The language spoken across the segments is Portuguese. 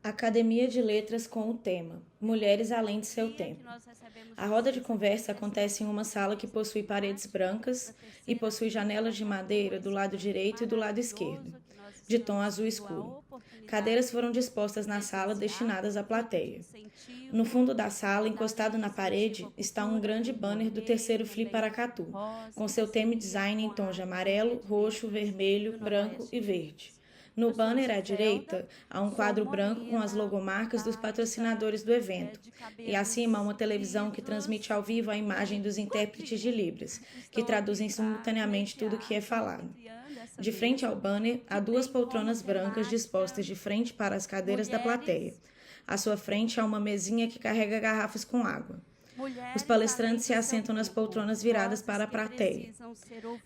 Academia de Letras com o tema Mulheres Além de Seu Tempo. A roda de conversa acontece em uma sala que possui paredes brancas e possui janelas de madeira do lado direito e do lado esquerdo, de tom azul escuro. Cadeiras foram dispostas na sala destinadas à plateia. No fundo da sala, encostado na parede, está um grande banner do terceiro Fli Paracatu, com seu tema e design em tons de amarelo, roxo, vermelho, branco e verde. No banner à direita, há um quadro branco com as logomarcas dos patrocinadores do evento, e acima uma televisão que transmite ao vivo a imagem dos intérpretes de Libras, que traduzem simultaneamente tudo o que é falado. De frente ao banner, há duas poltronas brancas dispostas de frente para as cadeiras da plateia. À sua frente há uma mesinha que carrega garrafas com água. Os palestrantes se assentam nas poltronas viradas para a plateia.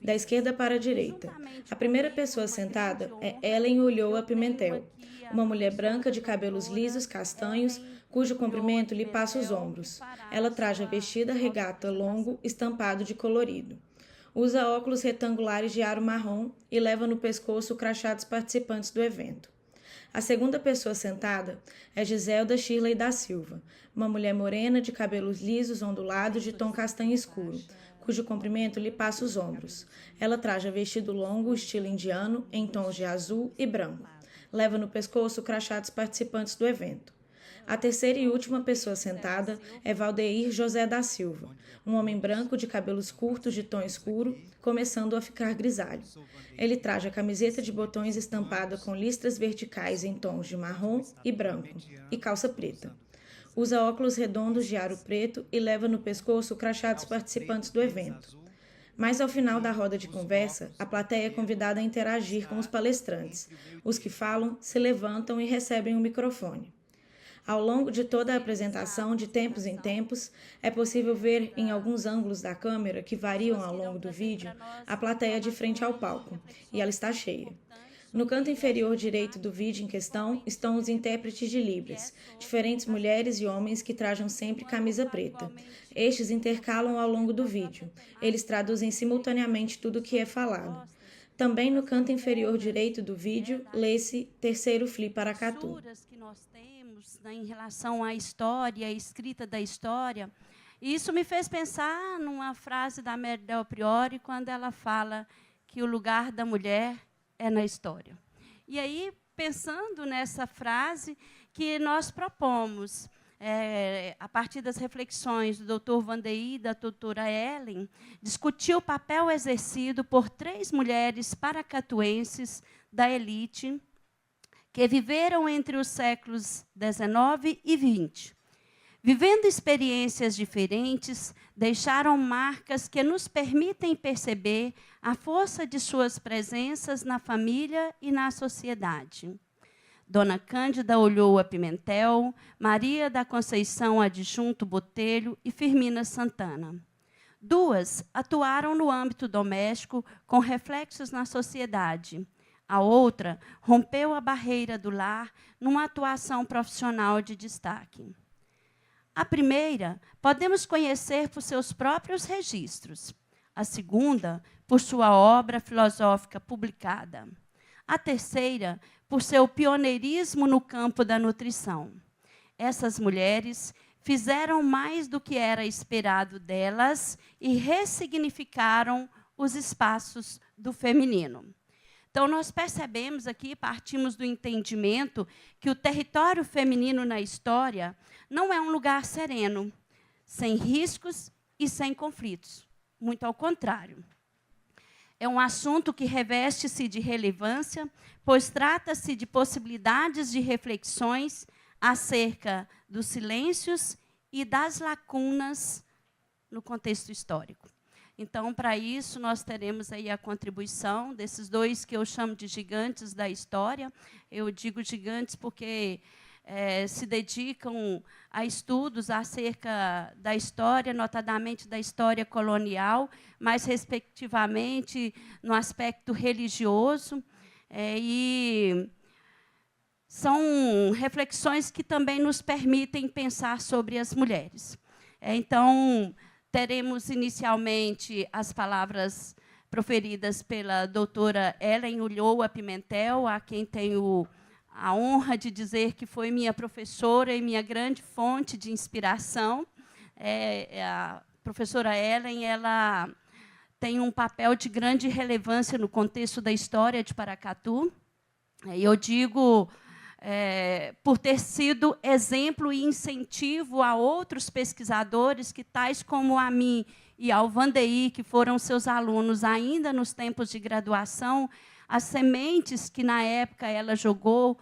Da esquerda para a direita. A primeira pessoa sentada é Ellen Ulloa Pimentel, uma mulher branca de cabelos lisos castanhos, cujo comprimento lhe passa os ombros. Ela traja vestida regata longo, estampado de colorido. Usa óculos retangulares de aro marrom e leva no pescoço o crachá dos participantes do evento. A segunda pessoa sentada é Giselda Shirley da Silva, uma mulher morena de cabelos lisos ondulados de tom castanho escuro, cujo comprimento lhe passa os ombros. Ela traja vestido longo, estilo indiano, em tons de azul e branco. Leva no pescoço o crachá dos participantes do evento. A terceira e última pessoa sentada é Valdeir José da Silva, um homem branco de cabelos curtos de tom escuro, começando a ficar grisalho. Ele traja camiseta de botões estampada com listras verticais em tons de marrom e branco, e calça preta. Usa óculos redondos de aro preto e leva no pescoço o crachá dos participantes do evento. Mais ao final da roda de conversa, a plateia é convidada a interagir com os palestrantes. Os que falam se levantam e recebem um microfone. Ao longo de toda a apresentação, de tempos em tempos, é possível ver em alguns ângulos da câmera, que variam ao longo do vídeo, a plateia de frente ao palco, e ela está cheia. No canto inferior direito do vídeo em questão estão os intérpretes de Libras, diferentes mulheres e homens que trajam sempre camisa preta. Estes intercalam ao longo do vídeo. Eles traduzem simultaneamente tudo o que é falado. Também no canto inferior direito do vídeo, lê-se Terceiro Fli Paracatu. Em relação à história, à escrita da história, e isso me fez pensar numa frase da Mary Del Priore, quando ela fala que o lugar da mulher é na história. E aí, pensando nessa frase, que nós propomos, a partir das reflexões do Dr. Vandeir e da doutora Ellen, discutir o papel exercido por 3 mulheres paracatuenses da elite, que viveram entre os séculos XIX e XX. Vivendo experiências diferentes, deixaram marcas que nos permitem perceber a força de suas presenças na família e na sociedade. Dona Cândida Ulloa Pimentel, Maria da Conceição Adjunto Botelho e Firmina Santana. 2 atuaram no âmbito doméstico com reflexos na sociedade. A outra rompeu a barreira do lar numa atuação profissional de destaque. A primeira podemos conhecer por seus próprios registros. A segunda, por sua obra filosófica publicada. A terceira, por seu pioneirismo no campo da nutrição. Essas mulheres fizeram mais do que era esperado delas e ressignificaram os espaços do feminino. Então, nós percebemos aqui, partimos do entendimento que o território feminino na história não é um lugar sereno, sem riscos e sem conflitos. Muito ao contrário. É um assunto que reveste-se de relevância, pois trata-se de possibilidades de reflexões acerca dos silêncios e das lacunas no contexto histórico. Então, para isso, nós teremos aí a contribuição desses 2 que eu chamo de gigantes da história. Eu digo gigantes porque se dedicam a estudos acerca da história, notadamente da história colonial, mas, respectivamente, no aspecto religioso. E são reflexões que também nos permitem pensar sobre as mulheres. Então, teremos inicialmente as palavras proferidas pela doutora Ellen Ulloa Pimentel, a quem tenho a honra de dizer que foi minha professora e minha grande fonte de inspiração. A professora Ellen, ela tem um papel de grande relevância no contexto da história de Paracatu. E eu digo, por ter sido exemplo e incentivo a outros pesquisadores que, tais como a mim e ao Vandeir, que foram seus alunos ainda nos tempos de graduação, as sementes que, na época, ela jogou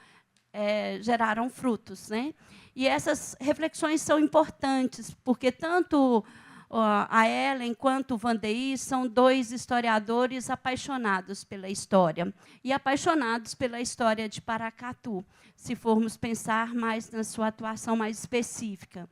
geraram frutos, né? E essas reflexões são importantes, porque tanto a Ellen quanto o Vandeir são dois historiadores apaixonados pela história, e apaixonados pela história de Paracatu, se formos pensar mais na sua atuação mais específica.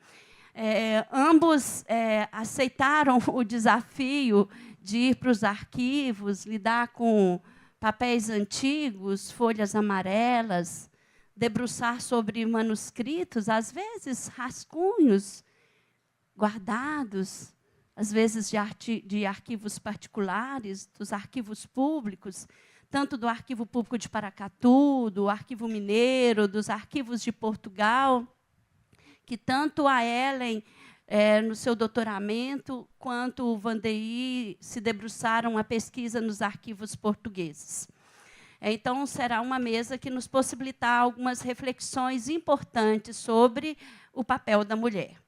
Ambos aceitaram o desafio de ir para os arquivos, lidar com papéis antigos, folhas amarelas, debruçar sobre manuscritos, às vezes rascunhos guardados, às vezes de arquivos particulares, dos arquivos públicos, tanto do Arquivo Público de Paracatu, do Arquivo Mineiro, dos arquivos de Portugal, que tanto a Ellen, no seu doutoramento, quanto o Vandeir se debruçaram a pesquisa nos arquivos portugueses. Então, será uma mesa que nos possibilitar algumas reflexões importantes sobre o papel da mulher.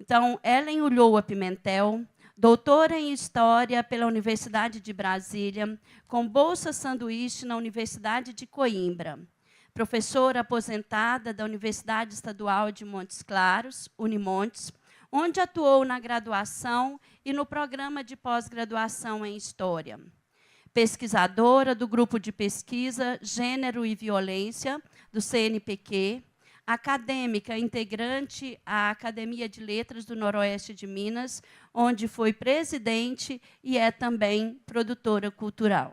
Então, Ellen Ulloa Pimentel, doutora em História pela Universidade de Brasília, com bolsa sanduíche na Universidade de Coimbra. Professora aposentada da Universidade Estadual de Montes Claros, Unimontes, onde atuou na graduação e no programa de pós-graduação em História. Pesquisadora do Grupo de Pesquisa Gênero e Violência, do CNPq, acadêmica integrante à Academia de Letras do Noroeste de Minas, onde foi presidente e é também produtora cultural.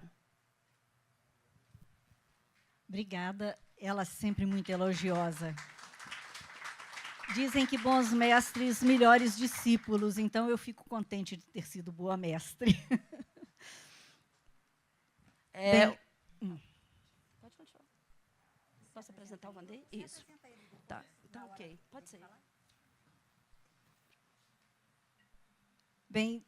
Obrigada. Ela sempre muito elogiosa. Dizem que bons mestres, melhores discípulos, então eu fico contente de ter sido boa mestre. Pode continuar. Posso apresentar o Vandeir? Isso. Tá, ok. Pode ser. Bem,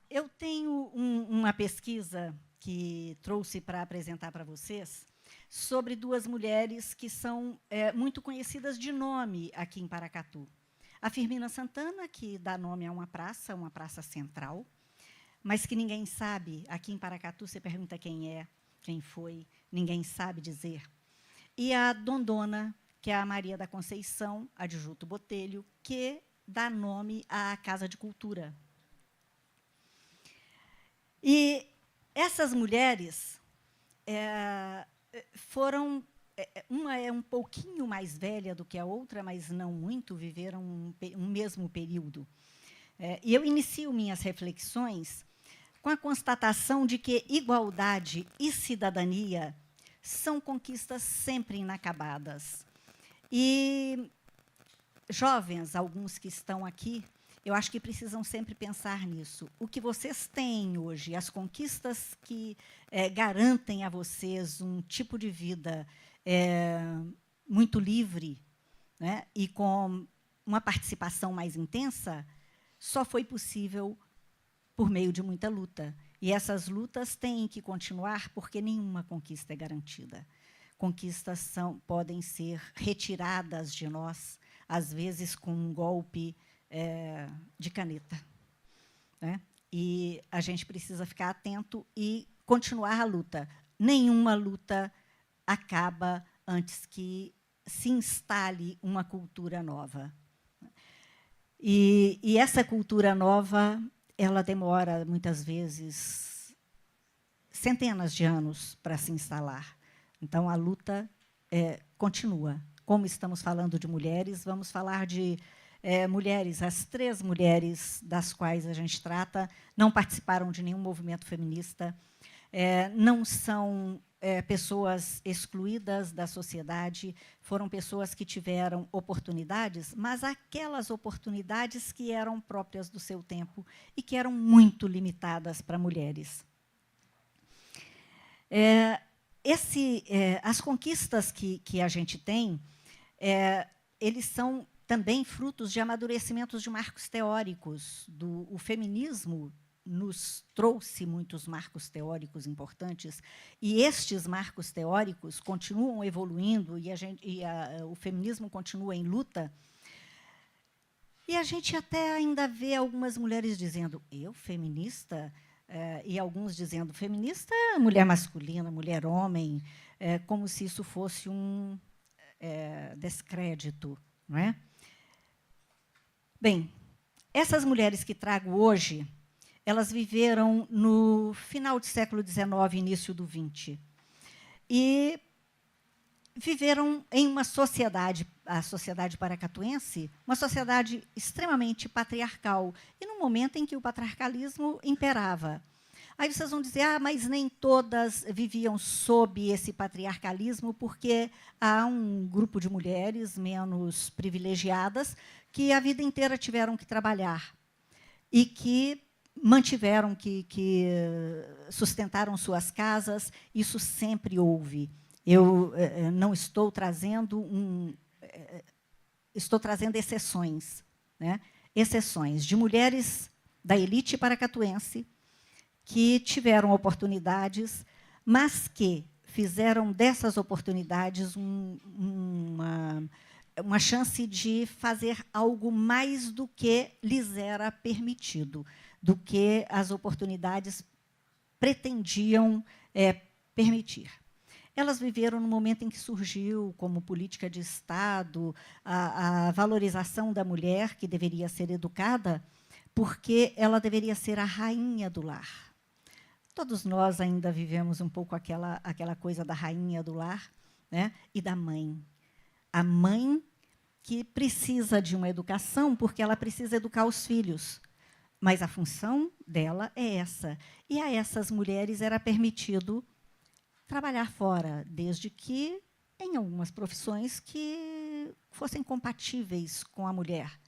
eu tenho uma pesquisa que trouxe para apresentar para vocês sobre duas mulheres que são muito conhecidas de nome aqui em Paracatu. A Firmina Santana, que dá nome a uma praça central, mas que ninguém sabe. Aqui em Paracatu, você pergunta quem é, quem foi, ninguém sabe dizer. E a Dondona, que é a Maria da Conceição, adjunto Botelho, que dá nome à Casa de Cultura. E essas mulheres foram... Uma é um pouquinho mais velha do que a outra, mas não muito, viveram um mesmo período. E eu inicio minhas reflexões com a constatação de que igualdade e cidadania são conquistas sempre inacabadas. E jovens, alguns que estão aqui, eu acho que precisam sempre pensar nisso. O que vocês têm hoje, as conquistas que garantem a vocês um tipo de vida muito livre, né, e com uma participação mais intensa, só foi possível por meio de muita luta. E essas lutas têm que continuar, porque nenhuma conquista é garantida. Conquistas podem ser retiradas de nós, às vezes com um golpe de caneta, né? E a gente precisa ficar atento e continuar a luta. Nenhuma luta acaba antes que se instale uma cultura nova. E essa cultura nova, ela demora, muitas vezes, centenas de anos para se instalar. Então, a luta continua. Como estamos falando de mulheres, vamos falar de mulheres. As 3 mulheres das quais a gente trata não participaram de nenhum movimento feminista, não são pessoas excluídas da sociedade, foram pessoas que tiveram oportunidades, mas aquelas oportunidades que eram próprias do seu tempo e que eram muito limitadas para mulheres. as conquistas que a gente tem, eles são também frutos de amadurecimentos de marcos teóricos. O feminismo nos trouxe muitos marcos teóricos importantes, e estes marcos teóricos continuam evoluindo, e o feminismo continua em luta. E a gente até ainda vê algumas mulheres dizendo, eu, feminista? E alguns dizendo, feminista é mulher masculina, mulher homem, como se isso fosse um descrédito, não é? Bem, essas mulheres que trago hoje, elas viveram no final do século XIX, início do XX, e viveram em uma sociedade, a sociedade paracatuense, uma sociedade extremamente patriarcal, e num momento em que o patriarcalismo imperava. Aí vocês vão dizer, mas nem todas viviam sob esse patriarcalismo, porque há um grupo de mulheres menos privilegiadas que a vida inteira tiveram que trabalhar e que mantiveram, que sustentaram suas casas. Isso sempre houve. Eu não estou trazendo estou trazendo exceções, né? Exceções de mulheres da elite paracatuense que tiveram oportunidades, mas que fizeram dessas oportunidades uma chance de fazer algo mais do que lhes era permitido, do que as oportunidades pretendiam permitir. Elas viveram no momento em que surgiu, como política de Estado, a valorização da mulher, que deveria ser educada, porque ela deveria ser a rainha do lar. Todos nós ainda vivemos um pouco aquela coisa da rainha do lar, né? E da mãe. A mãe que precisa de uma educação, porque ela precisa educar os filhos. Mas a função dela é essa. E a essas mulheres era permitido trabalhar fora, desde que em algumas profissões que fossem compatíveis com a mulher.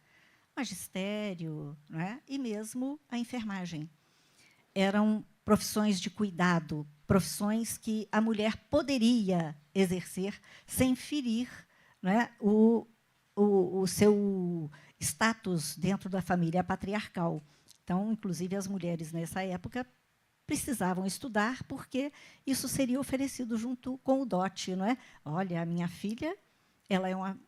Magistério, não é? E mesmo a enfermagem. Eram profissões de cuidado, profissões que a mulher poderia exercer sem ferir, não é, o seu status dentro da família patriarcal. Então, inclusive, as mulheres, nessa época, precisavam estudar, porque isso seria oferecido junto com o dote, não é? Olha, a minha filha, ela é uma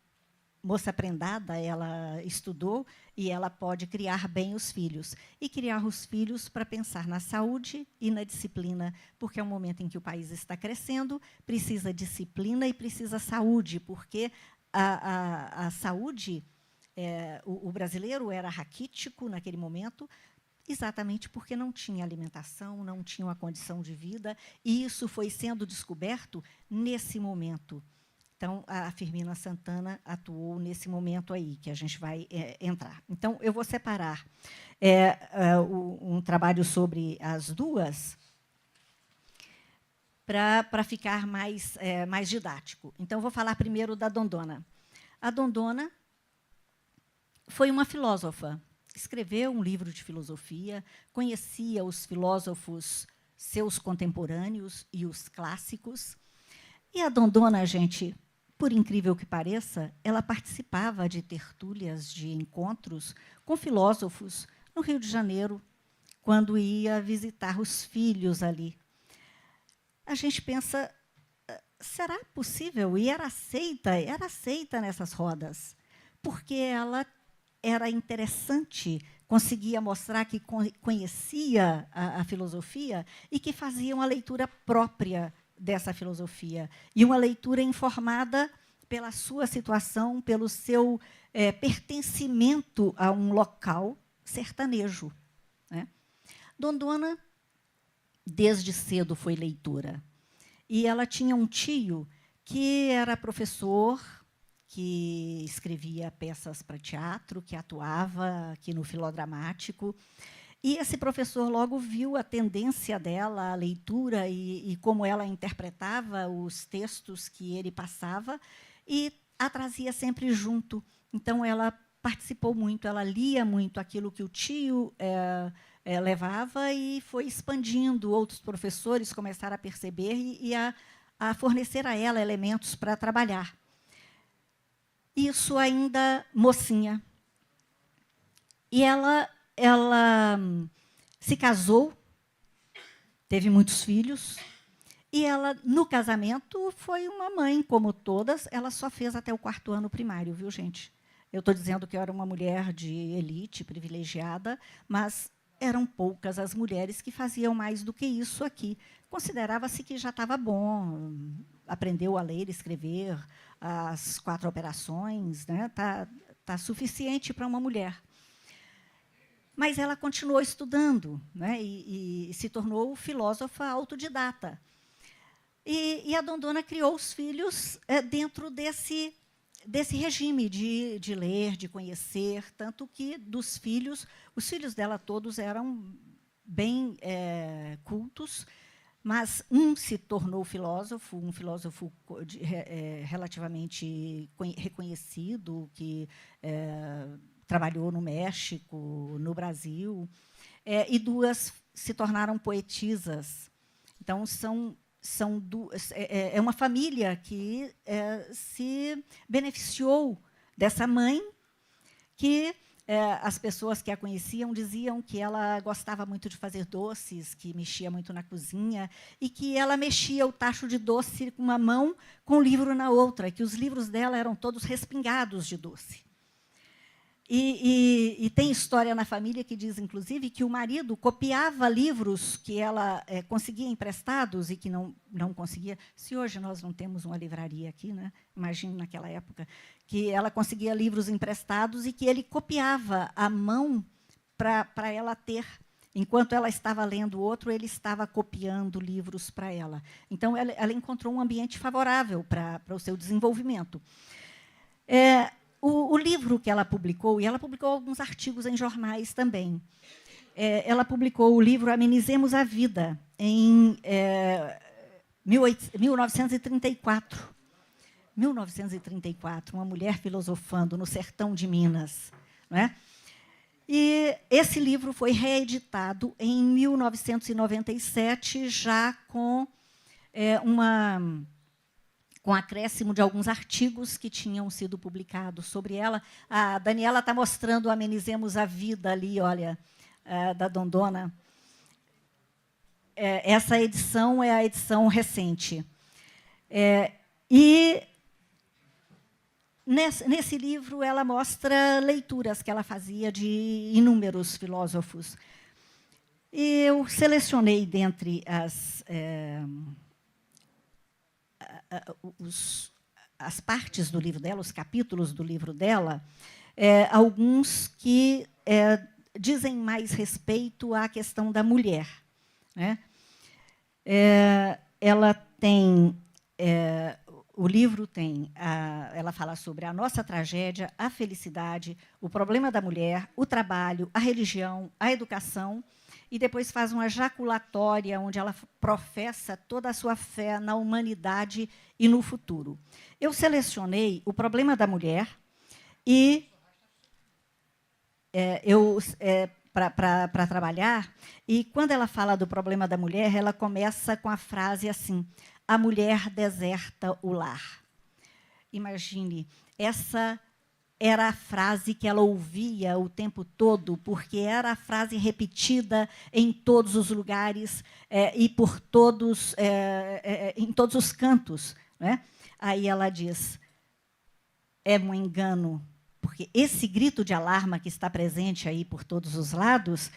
moça prendada, ela estudou e ela pode criar bem os filhos. E criar os filhos para pensar na saúde e na disciplina, porque é um momento em que o país está crescendo, precisa disciplina e precisa saúde, porque a saúde, o brasileiro era raquítico naquele momento, exatamente porque não tinha alimentação, não tinha uma condição de vida, e isso foi sendo descoberto nesse momento. Então, a Firmina Santana atuou nesse momento aí, que a gente vai entrar. Então, eu vou separar um trabalho sobre as duas para ficar mais didático. Então, vou falar primeiro da Dondona. A Dondona foi uma filósofa. Escreveu um livro de filosofia, conhecia os filósofos seus contemporâneos e os clássicos. E a Dondona, gente, por incrível que pareça, ela participava de tertúlias, de encontros com filósofos no Rio de Janeiro, quando ia visitar os filhos ali. A gente pensa, será possível? E era aceita nessas rodas, porque ela era interessante, conseguia mostrar que conhecia a filosofia e que fazia uma leitura própria dessa filosofia, e uma leitura informada pela sua situação, pelo seu pertencimento a um local sertanejo, né? Dondona, desde cedo, foi leitora. E ela tinha um tio que era professor, que escrevia peças para teatro, que atuava aqui no Filodramático. E esse professor logo viu a tendência dela, a leitura e como ela interpretava os textos que ele passava, e a trazia sempre junto. Então, ela participou muito, ela lia muito aquilo que o tio levava, e foi expandindo. Outros professores começaram a perceber e a a fornecer a ela elementos para trabalhar. Isso ainda mocinha. E ela se casou, teve muitos filhos, e ela, no casamento, foi uma mãe, como todas. Ela só fez até o 4º ano primário, viu, gente? Eu estou dizendo que eu era uma mulher de elite, privilegiada, mas eram poucas as mulheres que faziam mais do que isso aqui. Considerava-se que já estava bom, aprendeu a ler, escrever, as 4 operações, né? Tá suficiente para uma mulher. Mas ela continuou estudando, né? E se tornou filósofa autodidata. E a Dondona criou os filhos dentro desse regime de ler, de conhecer, tanto que dos filhos, os filhos dela todos eram bem cultos, mas um se tornou filósofo, um filósofo relativamente reconhecido, que trabalhou no México, no Brasil, e 2 se tornaram poetisas. Então, é uma família que se beneficiou dessa mãe, que as pessoas que a conheciam diziam que ela gostava muito de fazer doces, que mexia muito na cozinha, e que ela mexia o tacho de doce com uma mão, com o livro na outra, que os livros dela eram todos respingados de doce. E tem história na família que diz, inclusive, que o marido copiava livros que ela conseguia emprestados e que não conseguia. Se hoje nós não temos uma livraria aqui, né? Imagino naquela época, que ela conseguia livros emprestados e que ele copiava à mão para ela ter. Enquanto ela estava lendo outro, ele estava copiando livros para ela. Então, ela encontrou um ambiente favorável para o seu desenvolvimento. O livro que ela publicou, e ela publicou alguns artigos em jornais também, ela publicou o livro Amenizemos a Vida, em 1934. 1934, uma mulher filosofando no sertão de Minas. Não é? E esse livro foi reeditado em 1997, já com com acréscimo de alguns artigos que tinham sido publicados sobre ela. A Daniela está mostrando o Amenizemos a Vida ali, olha, da Dondona. Essa edição é a edição recente. E nesse livro ela mostra leituras que ela fazia de inúmeros filósofos. E eu selecionei dentre as partes do livro dela, os capítulos do livro dela, alguns que dizem mais respeito à questão da mulher. Né? Ela tem... o livro tem... ela fala sobre a nossa tragédia, a felicidade, o problema da mulher, o trabalho, a religião, a educação, e depois faz uma jaculatória onde ela professa toda a sua fé na humanidade e no futuro. Eu selecionei o problema da mulher e para trabalhar, e quando ela fala do problema da mulher, ela começa com a frase assim: a mulher deserta o lar. Imagine, essa era a frase que ela ouvia o tempo todo, porque era a frase repetida em todos os lugares e por todos, em todos os cantos. Né? Aí ela diz, é um engano, porque esse grito de alarma que está presente aí por todos os lados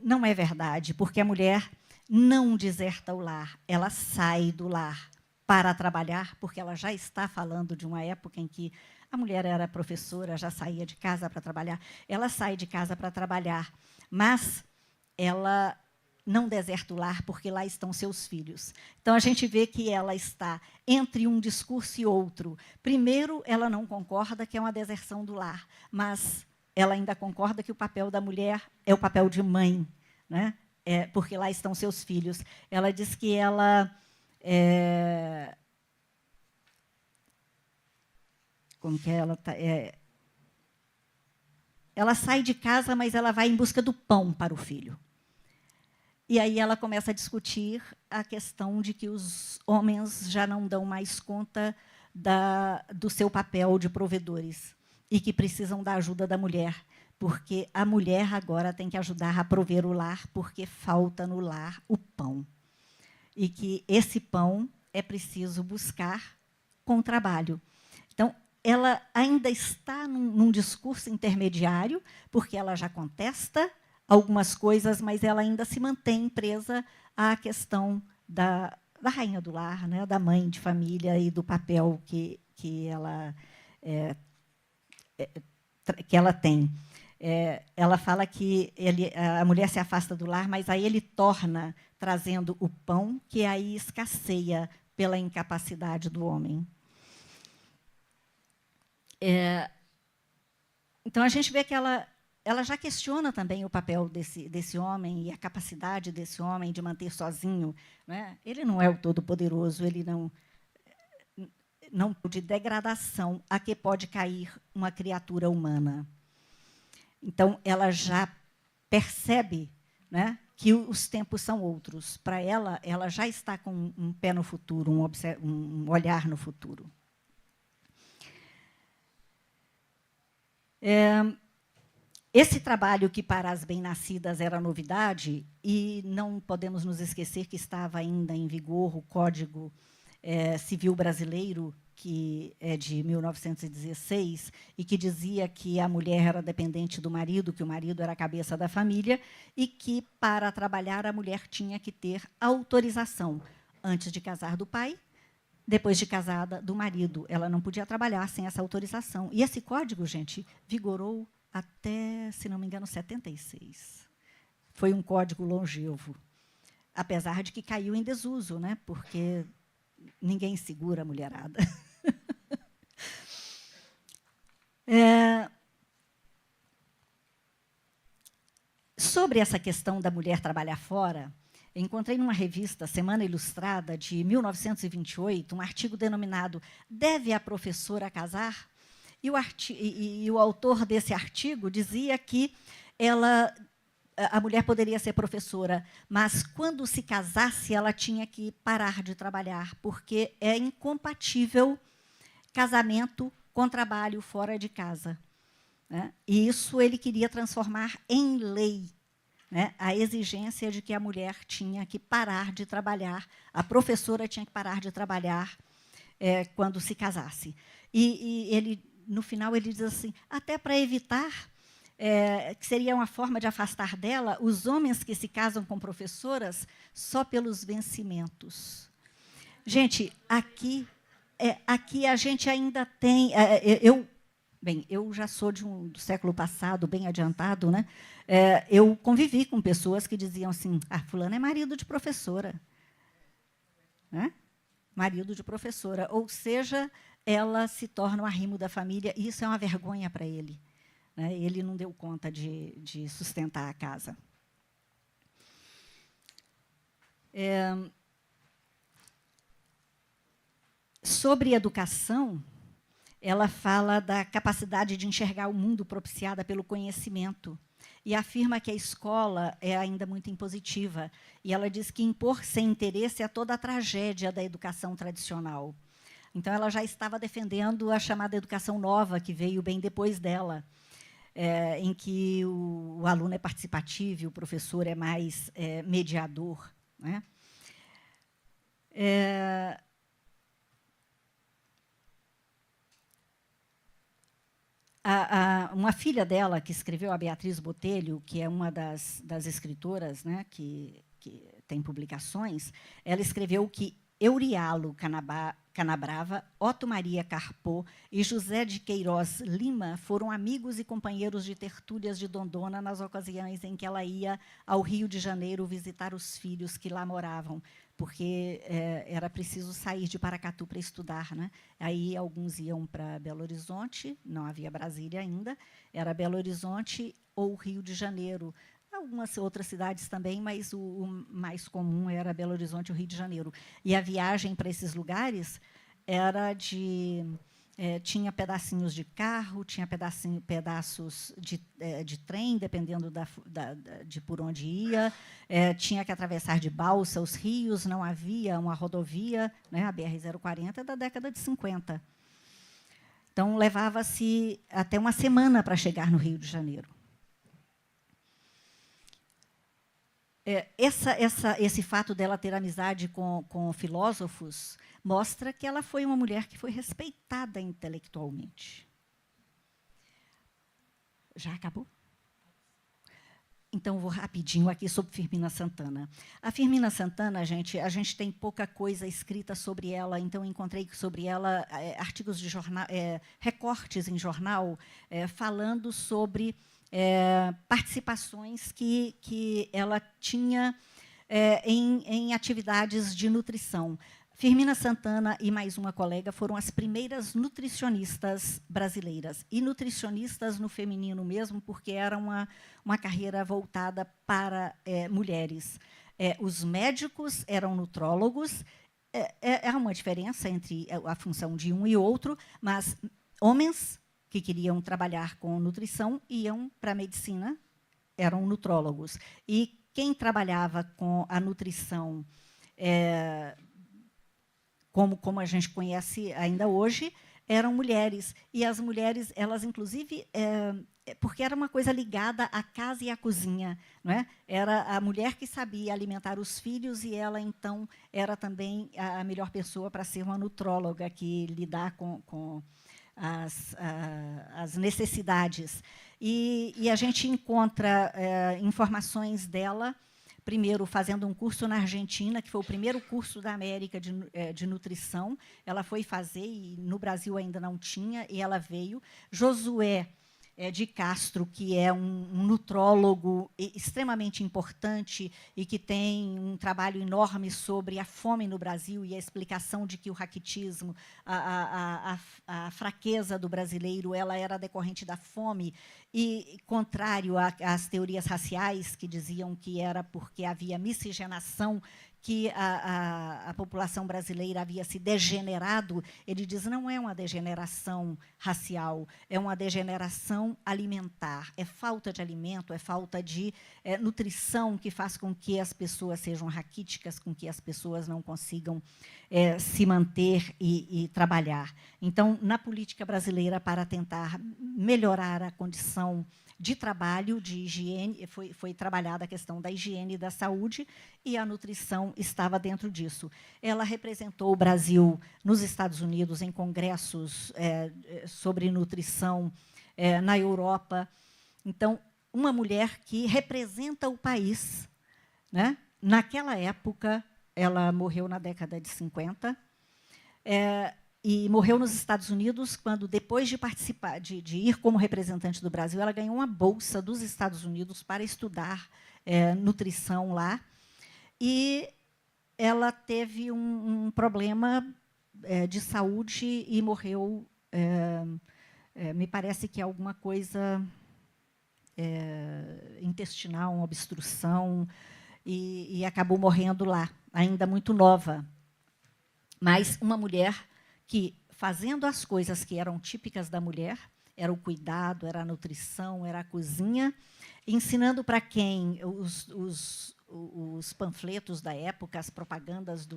não é verdade, porque a mulher não deserta o lar, ela sai do lar para trabalhar, porque ela já está falando de uma época em que a mulher era professora, já saía de casa para trabalhar. Ela sai de casa para trabalhar, mas ela não deserta o lar, porque lá estão seus filhos. Então, a gente vê que ela está entre um discurso e outro. Primeiro, ela não concorda que é uma deserção do lar, mas ela ainda concorda que o papel da mulher é o papel de mãe, né? Porque lá estão seus filhos. Ela diz que ela... como que ela está? Ela sai de casa, mas ela vai em busca do pão para o filho. E aí ela começa a discutir a questão de que os homens já não dão mais conta do seu papel de provedores e que precisam da ajuda da mulher, porque a mulher agora tem que ajudar a prover o lar, porque falta no lar o pão. E que esse pão é preciso buscar com o trabalho. Então, ela ainda está num discurso intermediário, porque ela já contesta algumas coisas, mas ela ainda se mantém presa à questão da rainha do lar, né, da mãe de família e do papel que ela tem. Ela fala que a mulher se afasta do lar, mas aí ele torna trazendo o pão, que aí escasseia pela incapacidade do homem. Então, a gente vê que ela já questiona também o papel desse homem e a capacidade desse homem de manter sozinho. Né? Ele não é o todo-poderoso, ele não de degradação a que pode cair uma criatura humana. Então, ela já percebe, né, que os tempos são outros. Para ela já está com um pé no futuro, um olhar no futuro. Esse trabalho, que para as bem-nascidas era novidade, e não podemos nos esquecer que estava ainda em vigor o Código Civil Brasileiro, que é de 1916, e que dizia que a mulher era dependente do marido, que o marido era a cabeça da família, e que, para trabalhar, a mulher tinha que ter autorização, antes de casar, do pai, depois de casada, do marido. Ela não podia trabalhar sem essa autorização. E esse código, gente, vigorou até, se não me engano, 76. Foi um código longevo, apesar de que caiu em desuso, né? Porque ninguém segura a mulherada. Sobre essa questão da mulher trabalhar fora, encontrei numa revista, Semana Ilustrada, de 1928, um artigo denominado "Deve a professora casar?" E o autor desse artigo dizia que a mulher poderia ser professora, mas, quando se casasse, ela tinha que parar de trabalhar, porque é incompatível casamento com trabalho fora de casa. Né? E isso ele queria transformar em lei, né? A exigência de que a mulher tinha que parar de trabalhar, a professora tinha que parar de trabalhar quando se casasse. E ele, no final, ele diz assim, até para evitar, que seria uma forma de afastar dela os homens que se casam com professoras só pelos vencimentos. Gente, aqui a gente ainda tem... eu já sou do século passado, bem adiantado, né? Eu convivi com pessoas que diziam assim, fulano é marido de professora. Né? Marido de professora. Ou seja, ela se torna um arrimo da família, e isso é uma vergonha para ele. Né? Ele não deu conta de sustentar a casa. Sobre educação, ela fala da capacidade de enxergar o mundo propiciada pelo conhecimento e afirma que a escola é ainda muito impositiva. E ela diz que impor sem interesse é toda a tragédia da educação tradicional. Então, ela já estava defendendo a chamada educação nova, que veio bem depois dela, em que o aluno é participativo, o professor é mais mediador. Né? Uma filha dela, que escreveu, a Beatriz Botelho, que é uma das escritoras, né, que tem publicações, ela escreveu que Eurialo Canabrava, Otto Maria Carpô e José de Queiroz Lima foram amigos e companheiros de tertúlias de Dondona nas ocasiões em que ela ia ao Rio de Janeiro visitar os filhos que lá moravam, porque era preciso sair de Paracatu para estudar. Né? Aí alguns iam para Belo Horizonte, não havia Brasília ainda, era Belo Horizonte ou Rio de Janeiro. Algumas outras cidades também, mas o mais comum era Belo Horizonte e o Rio de Janeiro. E a viagem para esses lugares era de tinha pedacinhos de carro, tinha pedaços de trem, dependendo de por onde ia, tinha que atravessar de balsa os rios, não havia uma rodovia, né, a BR-040 é da década de 50. Então, levava-se até uma semana para chegar no Rio de Janeiro. Esse fato dela ter amizade com filósofos mostra que ela foi uma mulher que foi respeitada intelectualmente. Já acabou? Então, vou rapidinho aqui sobre Firmina Santana. A Firmina Santana, a gente tem pouca coisa escrita sobre ela, então encontrei sobre ela artigos de jornal, recortes em jornal, falando sobre participações que ela tinha em atividades de nutrição. Firmina Santana e mais uma colega foram as primeiras nutricionistas brasileiras, e nutricionistas no feminino mesmo, porque era uma carreira voltada para mulheres. Os médicos eram nutrólogos, há uma diferença entre a função de um e outro, mas homens que queriam trabalhar com nutrição iam para a medicina, eram nutrólogos. E quem trabalhava com a nutrição como a gente conhece ainda hoje, eram mulheres. E as mulheres, elas, inclusive, porque era uma coisa ligada à casa e à cozinha, não é? Era a mulher que sabia alimentar os filhos, e ela, então, era também a melhor pessoa para ser uma nutróloga, que lidar com as necessidades. E a gente encontra informações dela, primeiro fazendo um curso na Argentina, que foi o primeiro curso da América de nutrição. Ela foi fazer, e no Brasil ainda não tinha, e ela veio. Josué de Castro, que é um nutrólogo extremamente importante e que tem um trabalho enorme sobre a fome no Brasil e a explicação de que o raquitismo, a fraqueza do brasileiro, ela era decorrente da fome, e contrário às teorias raciais, que diziam que era porque havia miscigenação, que a população brasileira havia se degenerado. Ele diz, não é uma degeneração racial, é uma degeneração alimentar. É falta de alimento, é falta de nutrição que faz com que as pessoas sejam raquíticas, com que as pessoas não consigam se manter e trabalhar. Então, na política brasileira, para tentar melhorar a condição de trabalho, de higiene, foi trabalhada a questão da higiene e da saúde, e a nutrição estava dentro disso. Ela representou o Brasil nos Estados Unidos em congressos sobre nutrição, na Europa. Então, uma mulher que representa o país, né? Naquela época, ela morreu na década de 50, e morreu nos Estados Unidos quando, depois de participar, de ir como representante do Brasil, ela ganhou uma bolsa dos Estados Unidos para estudar nutrição lá. E ela teve um problema de saúde e morreu, me parece que alguma coisa intestinal, uma obstrução, e acabou morrendo lá, ainda muito nova. Mas uma mulher que, fazendo as coisas que eram típicas da mulher, era o cuidado, era a nutrição, era a cozinha, ensinando para quem os panfletos da época, as propagandas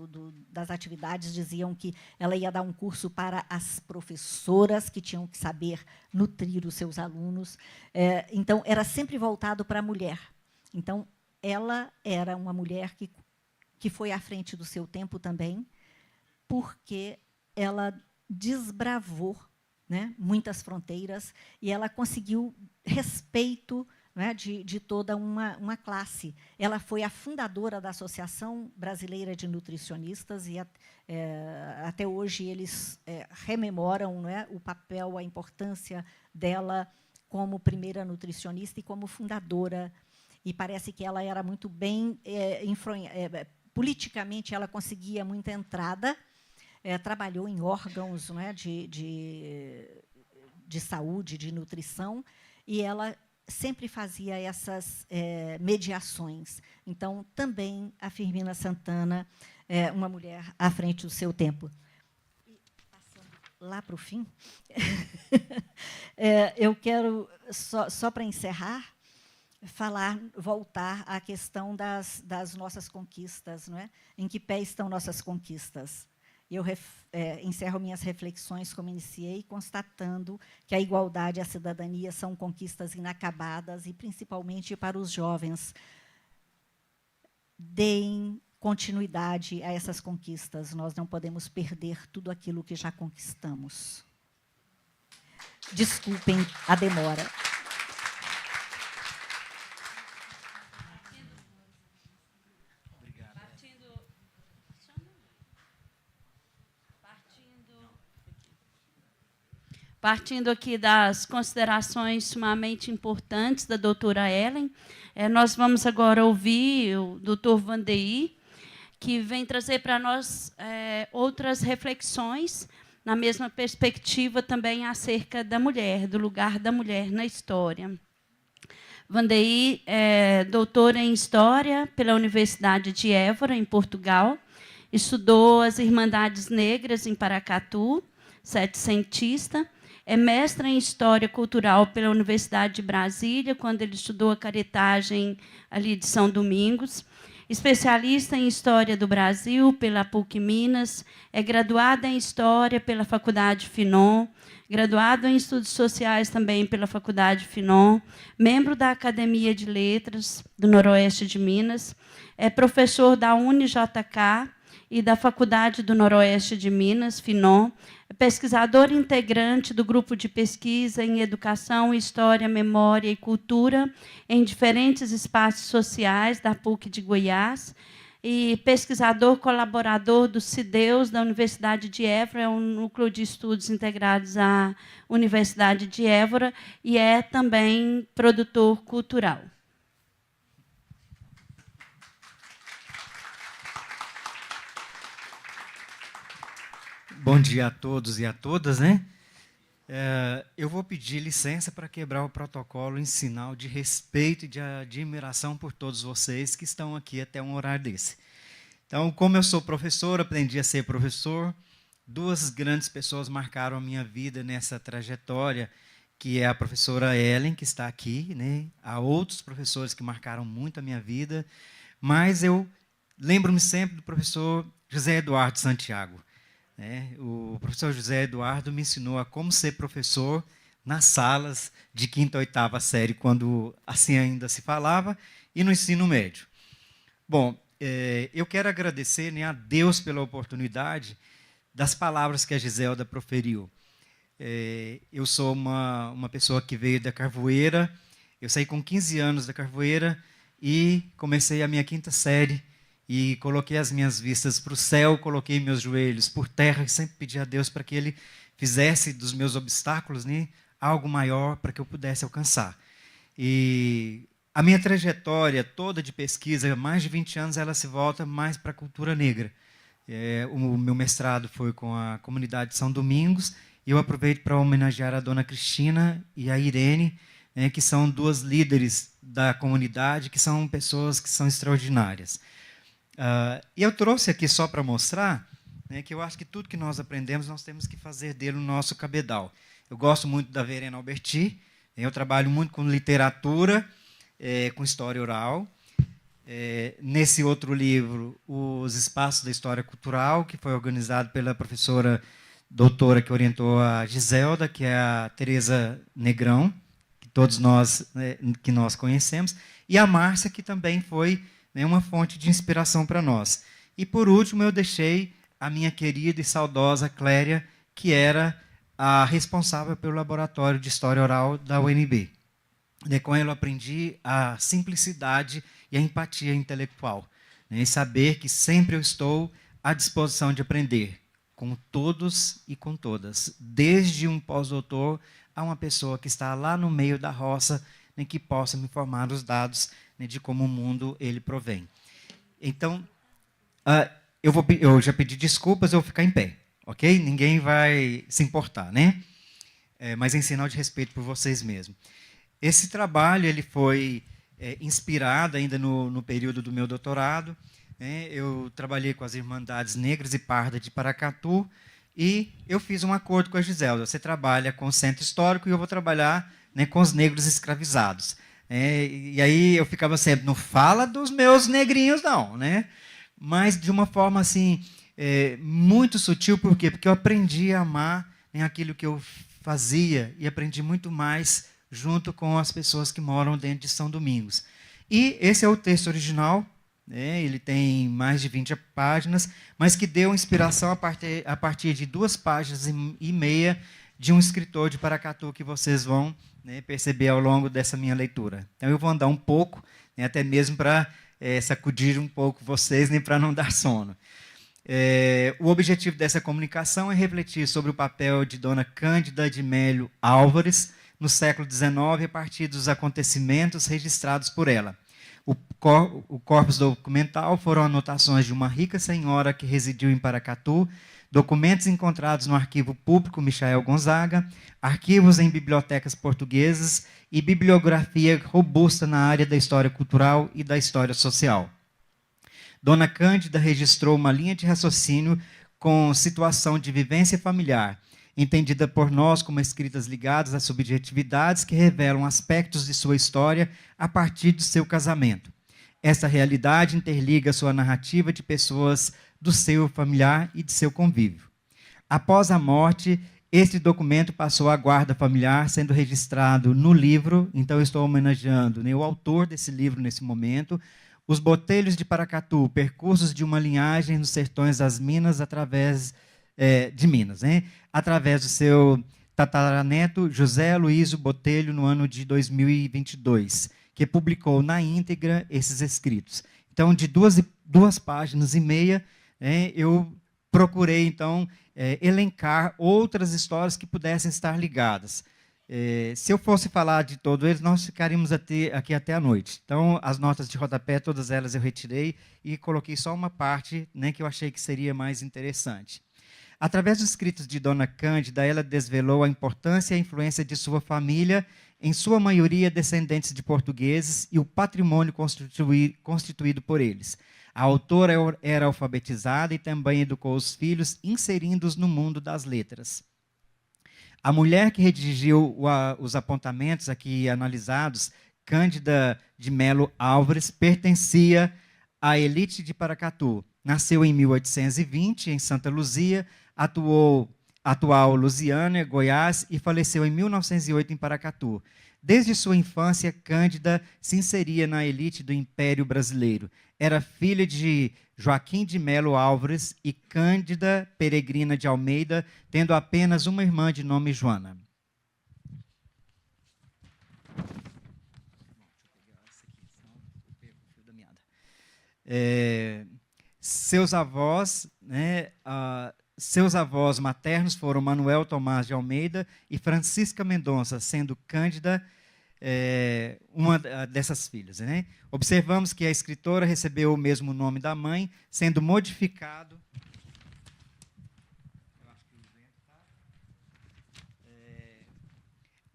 das atividades, diziam que ela ia dar um curso para as professoras, que tinham que saber nutrir os seus alunos. Então, era sempre voltado para a mulher. Então, ela era uma mulher que foi à frente do seu tempo também, porque ela desbravou, né, muitas fronteiras, e ela conseguiu respeito, né, de toda uma classe. Ela foi a fundadora da Associação Brasileira de Nutricionistas, e até hoje eles rememoram, né, o papel, a importância dela como primeira nutricionista e como fundadora. E parece que ela era muito bem politicamente, ela conseguia muita entrada. Trabalhou em órgãos, não é, de saúde, de nutrição, e ela sempre fazia essas mediações. Então, também a Firmina Santana é uma mulher à frente do seu tempo. E, passando lá para o fim, eu quero, só para encerrar, voltar à questão das nossas conquistas, não é? Em que pé estão nossas conquistas? Eu encerro minhas reflexões, como iniciei, constatando que a igualdade e a cidadania são conquistas inacabadas, e, principalmente, para os jovens. Deem continuidade a essas conquistas. Nós não podemos perder tudo aquilo que já conquistamos. Desculpem a demora. Partindo aqui das considerações sumamente importantes da doutora Ellen, nós vamos agora ouvir o doutor Vandeir, que vem trazer para nós outras reflexões, na mesma perspectiva também acerca da mulher, do lugar da mulher na história. Vandeir é doutora em História pela Universidade de Évora, em Portugal, estudou as Irmandades Negras em Paracatu, setecentista, é mestra em História Cultural pela Universidade de Brasília, quando ele estudou a caretagem ali de São Domingos. Especialista em História do Brasil pela PUC Minas. É graduada em História pela Faculdade Finon. Graduado em Estudos Sociais também pela Faculdade Finon. Membro da Academia de Letras do Noroeste de Minas. É professor da UniJK e da Faculdade do Noroeste de Minas, Finon. É pesquisador integrante do Grupo de Pesquisa em Educação, História, Memória e Cultura em diferentes espaços sociais da PUC de Goiás, e pesquisador colaborador do CIDEUS, da Universidade de Évora, é um núcleo de estudos integrados à Universidade de Évora, e é também produtor cultural. Bom dia a todos e a todas, né? Eu vou pedir licença para quebrar o protocolo em sinal de respeito e de admiração por todos vocês que estão aqui até um horário desse. Então, como eu sou professor, aprendi a ser professor, duas grandes pessoas marcaram a minha vida nessa trajetória, que é a professora Ellen, que está aqui, né? Há outros professores que marcaram muito a minha vida, mas eu lembro-me sempre do professor José Eduardo Santiago. O professor José Eduardo me ensinou a como ser professor nas salas de 5ª e 8ª série, quando assim ainda se falava, e no ensino médio. Bom, eu quero agradecer, né, a Deus pela oportunidade das palavras que a Giselda proferiu. Eu sou uma pessoa que veio da Carvoeira, eu saí com 15 anos da Carvoeira e comecei a minha 5ª série, e coloquei as minhas vistas para o céu, coloquei meus joelhos por terra e sempre pedi a Deus para que Ele fizesse dos meus obstáculos, né, algo maior para que eu pudesse alcançar. E a minha trajetória toda de pesquisa, mais de 20 anos, ela se volta mais para a cultura negra. O meu mestrado foi com a comunidade de São Domingos, e eu aproveito para homenagear a dona Cristina e a Irene, né, que são duas líderes da comunidade, que são pessoas que são extraordinárias. E eu trouxe aqui só para mostrar, né, que eu acho que tudo que nós aprendemos, nós temos que fazer dele o nosso cabedal. Eu gosto muito da Verena Alberti, eu trabalho muito com literatura, com história oral. Nesse outro livro, Os Espaços da História Cultural, que foi organizado pela professora doutora que orientou a Giselda, que é a Tereza Negrão, que todos nós, que nós conhecemos, e a Márcia, que também foi uma fonte de inspiração para nós. E, por último, eu deixei a minha querida e saudosa Cléria, que era a responsável pelo Laboratório de História Oral da UNB. Com ela eu aprendi a simplicidade e a empatia intelectual, e saber que sempre eu estou à disposição de aprender, com todos e com todas, desde um pós-doutor a uma pessoa que está lá no meio da roça, que possa me informar os dados de como o mundo ele provém. Então, eu já pedi desculpas, eu vou ficar em pé, ok? Ninguém vai se importar, né? Mas em sinal de respeito por vocês mesmos. Esse trabalho ele foi inspirado ainda no período do meu doutorado. Eu trabalhei com as Irmandades Negras e Pardas de Paracatu, E eu fiz um acordo com a Giselda. Você trabalha com o centro histórico e eu vou trabalhar, né, com os negros escravizados. E aí eu ficava sempre, não fala dos meus negrinhos, não, né? Mas de uma forma assim, muito sutil. Por quê? Porque eu aprendi a amar, né, aquilo que eu fazia e aprendi muito mais junto com as pessoas que moram dentro de São Domingos. E esse é o texto original, né? Ele tem mais de 20 páginas, mas que deu inspiração a partir de 2 páginas e meia de um escritor de Paracatu que vocês vão, né, perceber ao longo dessa minha leitura. Então eu vou andar um pouco, né, até mesmo para sacudir um pouco vocês, né, para não dar sono. O objetivo dessa comunicação é refletir sobre o papel de Dona Cândida de Melo Álvares no século XIX, a partir dos acontecimentos registrados por ela. O corpus documental foram anotações de uma rica senhora que residiu em Paracatu, documentos encontrados no Arquivo Público Michael Gonzaga, arquivos em bibliotecas portuguesas e bibliografia robusta na área da história cultural e da história social. Dona Cândida registrou uma linha de raciocínio com situação de vivência familiar, entendida por nós como escritas ligadas a subjetividades que revelam aspectos de sua história a partir do seu casamento. Essa realidade interliga sua narrativa de pessoas do seu familiar e de seu convívio. Após a morte, este documento passou à guarda familiar, sendo registrado no livro. Então, eu estou homenageando, né, o autor desse livro nesse momento, Os Botelhos de Paracatu, Percursos de uma Linhagem nos Sertões das Minas, de Minas, né? Através do seu tataraneto, José Luísio Botelho, no ano de 2022, que publicou na íntegra esses escritos. Então, de 2 páginas e meia, eu procurei, então, elencar outras histórias que pudessem estar ligadas. Se eu fosse falar de todos eles, nós ficaríamos aqui até a noite. Então, as notas de rodapé, todas elas eu retirei e coloquei só uma parte, né, que eu achei que seria mais interessante. Através dos escritos de Dona Cândida, ela desvelou a importância e a influência de sua família, em sua maioria descendentes de portugueses, e o patrimônio constituído por eles. A autora era alfabetizada e também educou os filhos, inserindo-os no mundo das letras. A mulher que redigiu os apontamentos aqui analisados, Cândida de Melo Álvares, pertencia à elite de Paracatu. Nasceu em 1820, em Santa Luzia, atual Lusiânia, Goiás, e faleceu em 1908 em Paracatu. Desde sua infância, Cândida se inseria na elite do Império Brasileiro. Era filha de Joaquim de Melo Álvares e Cândida Peregrina de Almeida, tendo apenas uma irmã de nome Joana. Seus avós, né, seus avós maternos foram Manuel Tomás de Almeida e Francisca Mendonça, sendo Cândida uma dessas filhas, né? Observamos que a escritora recebeu o mesmo nome da mãe, sendo modificado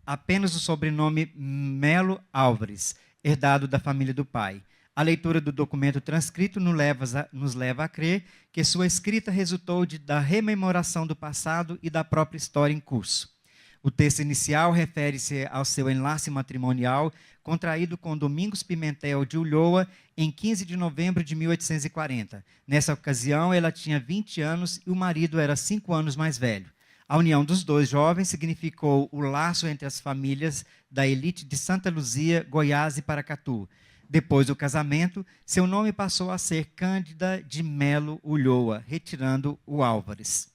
apenas o sobrenome Melo Álvares, herdado da família do pai. A leitura do documento transcrito nos leva a crer que sua escrita resultou da rememoração do passado e da própria história em curso. O texto inicial refere-se ao seu enlace matrimonial, contraído com Domingos Pimentel de Ulloa, em 15 de novembro de 1840. Nessa ocasião, ela tinha 20 anos e o marido era 5 anos mais velho. A união dos dois jovens significou o laço entre as famílias da elite de Santa Luzia, Goiás e Paracatu. Depois do casamento, seu nome passou a ser Cândida de Melo Ulloa, retirando o Álvares.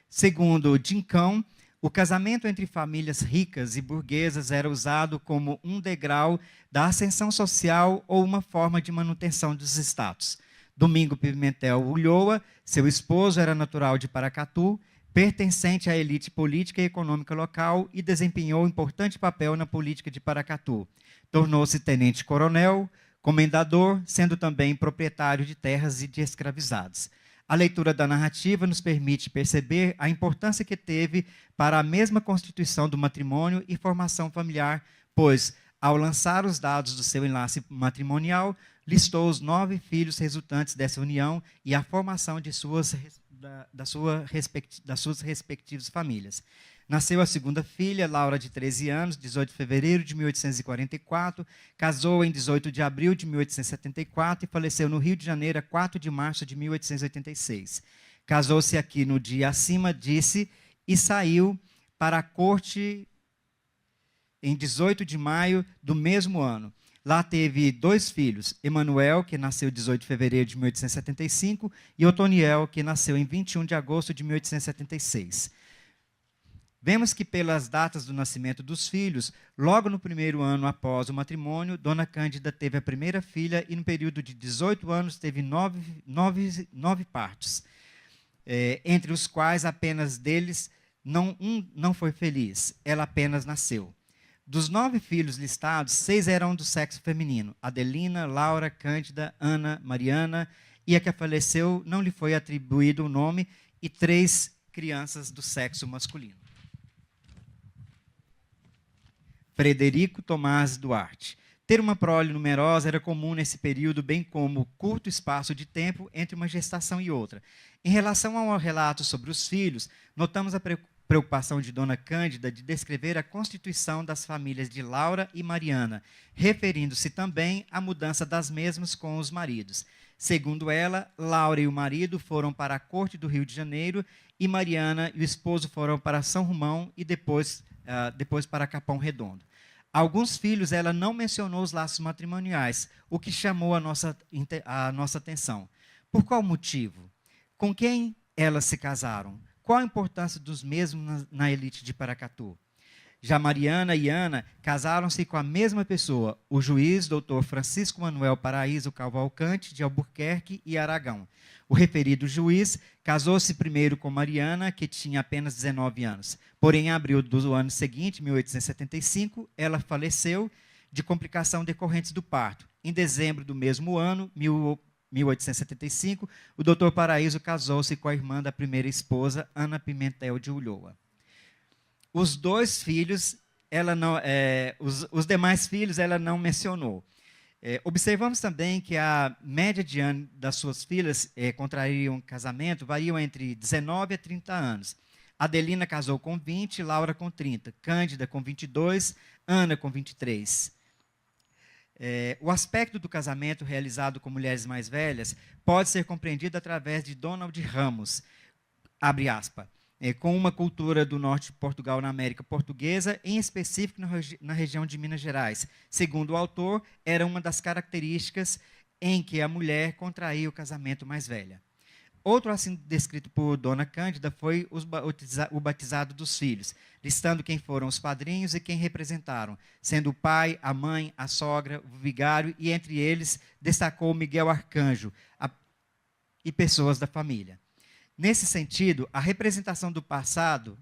Segundo Dincão, o casamento entre famílias ricas e burguesas era usado como um degrau da ascensão social ou uma forma de manutenção dos status. Domingo Pimentel Ulloa, seu esposo, era natural de Paracatu, pertencente à elite política e econômica local e desempenhou importante papel na política de Paracatu. Tornou-se tenente-coronel, comendador, sendo também proprietário de terras e de escravizados. A leitura da narrativa nos permite perceber a importância que teve para a mesma constituição do matrimônio e formação familiar, pois, ao lançar os dados do seu enlace matrimonial, listou os 9 filhos resultantes dessa união e a formação de suas das suas respectivas famílias. Nasceu a segunda filha, Laura, de 13 anos, 18 de fevereiro de 1844, casou em 18 de abril de 1874 e faleceu no Rio de Janeiro a 4 de março de 1886. Casou-se aqui no dia acima, disse, e saiu para a corte em 18 de maio do mesmo ano. Lá teve 2 filhos, Emanuel, que nasceu em 18 de fevereiro de 1875, e Otoniel, que nasceu em 21 de agosto de 1876. Vemos que, pelas datas do nascimento dos filhos, logo no primeiro ano após o matrimônio, Dona Cândida teve a primeira filha e, no período de 18 anos, teve 9 partos, entre os quais apenas deles não foi feliz, ela apenas nasceu. Dos 9 filhos listados, 6 eram do sexo feminino, Adelina, Laura, Cândida, Ana, Mariana, e a que faleceu não lhe foi atribuído o nome, e 3 crianças do sexo masculino. Frederico Tomás Duarte. Ter uma prole numerosa era comum nesse período, bem como curto espaço de tempo entre uma gestação e outra. Em relação ao relato sobre os filhos, notamos a preocupação de Dona Cândida de descrever a constituição das famílias de Laura e Mariana, referindo-se também à mudança das mesmas com os maridos. Segundo ela, Laura e o marido foram para a corte do Rio de Janeiro e Mariana e o esposo foram para São Romão e depois para Capão Redondo. Alguns filhos ela não mencionou os laços matrimoniais, o que chamou a nossa atenção. Por qual motivo? Com quem elas se casaram? Qual a importância dos mesmos na elite de Paracatu? Já Mariana e Ana casaram-se com a mesma pessoa, o juiz Dr. Francisco Manuel Paraíso Cavalcante, de Albuquerque e Aragão. O referido juiz casou-se primeiro com Mariana, que tinha apenas 19 anos. Porém, em abril do ano seguinte, 1875, ela faleceu de complicação decorrentes do parto. Em dezembro do mesmo ano, 1875, o Dr. Paraíso casou-se com a irmã da primeira esposa, Ana Pimentel de Ulloa. Os 2 filhos, os demais filhos, ela não mencionou. Observamos também que a média de ano das suas filhas contraíam casamento variam entre 19 a 30 anos. Adelina casou com 20, Laura com 30, Cândida com 22, Ana com 23. O aspecto do casamento realizado com mulheres mais velhas pode ser compreendido através de Donald Ramos, abre aspas, com uma cultura do norte de Portugal na América Portuguesa, em específico na região de Minas Gerais. Segundo o autor, era uma das características em que a mulher contraía o casamento mais velha. Outro assim descrito por Dona Cândida foi o batizado dos filhos, listando quem foram os padrinhos e quem representaram, sendo o pai, a mãe, a sogra, o vigário, e entre eles destacou Miguel Arcanjo e pessoas da família. Nesse sentido, a representação do passado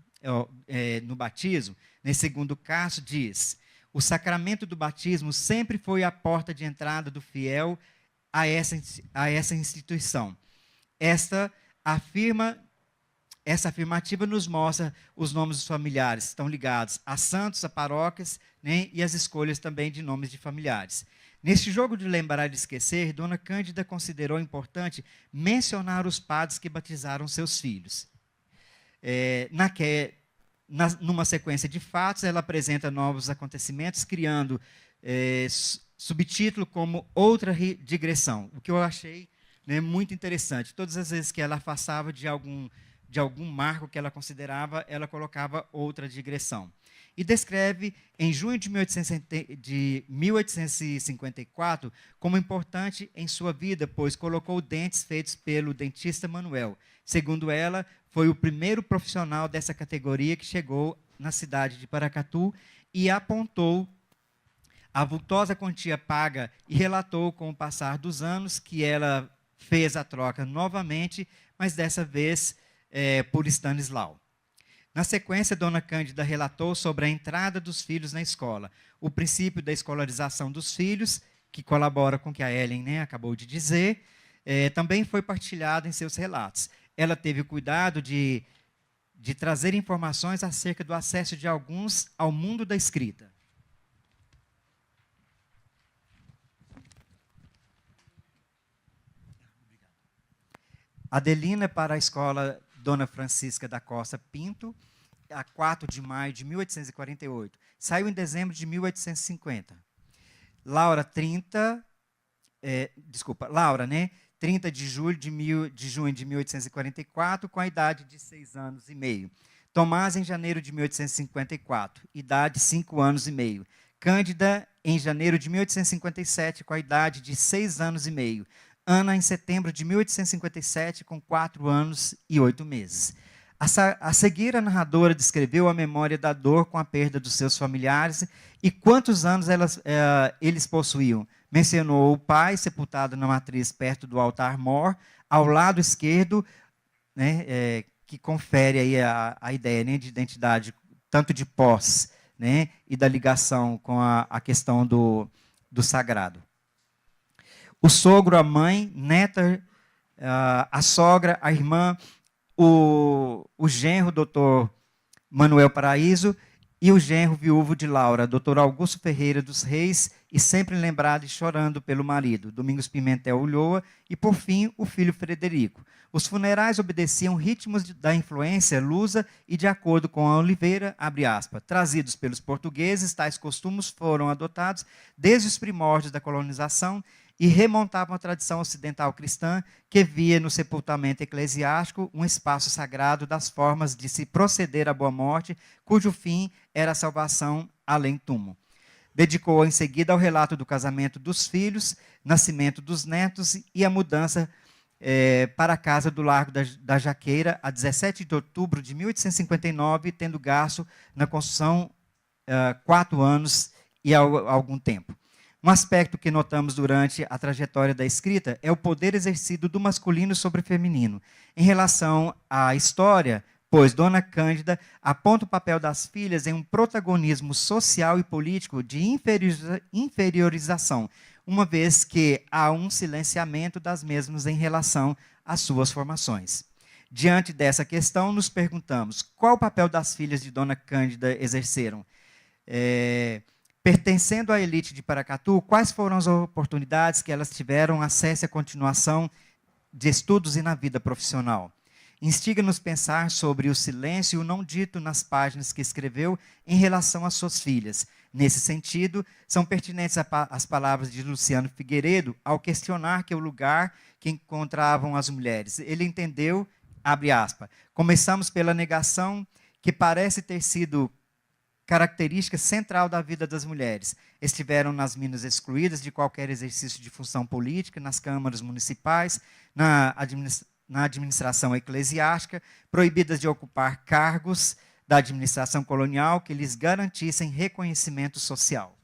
no batismo, nesse segundo caso, diz: o sacramento do batismo sempre foi a porta de entrada do fiel a essa instituição. Essa afirmativa nos mostra os nomes dos familiares, estão ligados a santos, a paróquias, né, e as escolhas também de nomes de familiares. Neste jogo de lembrar e esquecer, Dona Cândida considerou importante mencionar os padres que batizaram seus filhos. Numa sequência de fatos, ela apresenta novos acontecimentos, criando subtítulo como Outra Digressão, o que eu achei muito interessante. Todas as vezes que ela afastava de algum marco que ela considerava, ela colocava outra digressão. E descreve, em junho de 1854, como importante em sua vida, pois colocou dentes feitos pelo dentista Manuel. Segundo ela, foi o primeiro profissional dessa categoria que chegou na cidade de Paracatu e apontou a vultosa quantia paga e relatou, com o passar dos anos, que ela fez a troca novamente, mas dessa vez por Stanislau. Na sequência, Dona Cândida relatou sobre a entrada dos filhos na escola, o princípio da escolarização dos filhos, que colabora com o que a Ellen acabou de dizer, também foi partilhado em seus relatos. Ela teve o cuidado de trazer informações acerca do acesso de alguns ao mundo da escrita. Adelina para a escola Dona Francisca da Costa Pinto, a 4 de maio de 1848. Saiu em dezembro de 1850. Laura, né? 30 de junho de 1844, com a idade de 6 anos e meio. Tomás, em janeiro de 1854, idade 5 anos e meio. Cândida, em janeiro de 1857, com a idade de 6 anos e meio. Ana, em setembro de 1857, com 4 anos e 8 meses. A seguir, a narradora descreveu a memória da dor com a perda dos seus familiares e quantos anos eles possuíam. Mencionou o pai, sepultado na matriz perto do altar-mor, ao lado esquerdo, né, que confere aí a ideia, né, de identidade, tanto de posse, né, e da ligação com a questão do sagrado. O sogro, a mãe, neta, a sogra, a irmã, o genro, doutor Manuel Paraíso, e o genro viúvo de Laura, doutor Augusto Ferreira dos Reis, e sempre lembrado e chorando pelo marido, Domingos Pimentel Ulloa, e, por fim, o filho Frederico. Os funerais obedeciam ritmos da influência lusa e, de acordo com a Oliveira, abre aspas, trazidos pelos portugueses, tais costumes foram adotados desde os primórdios da colonização e remontavam a tradição ocidental cristã que via no sepultamento eclesiástico um espaço sagrado das formas de se proceder à boa morte, cujo fim era a salvação além túmulo. Dedicou em seguida ao relato do casamento dos filhos, nascimento dos netos e a mudança para a casa do Largo da Jaqueira, a 17 de outubro de 1859, tendo gasto na construção 4 anos e algum tempo. Um aspecto que notamos durante a trajetória da escrita é o poder exercido do masculino sobre o feminino. Em relação à história, pois Dona Cândida aponta o papel das filhas em um protagonismo social e político de inferiorização, uma vez que há um silenciamento das mesmas em relação às suas formações. Diante dessa questão, nos perguntamos qual o papel das filhas de Dona Cândida exerceram. Pertencendo à elite de Paracatu, quais foram as oportunidades que elas tiveram acesso à continuação de estudos e na vida profissional? Instiga-nos pensar sobre o silêncio e o não dito nas páginas que escreveu em relação às suas filhas. Nesse sentido, são pertinentes as palavras de Luciano Figueiredo ao questionar que o lugar que encontravam as mulheres. Ele entendeu, abre aspas, começamos pela negação que parece ter sido característica central da vida das mulheres. Estiveram nas minas excluídas de qualquer exercício de função política, nas câmaras municipais, na administração eclesiástica, proibidas de ocupar cargos da administração colonial que lhes garantissem reconhecimento social.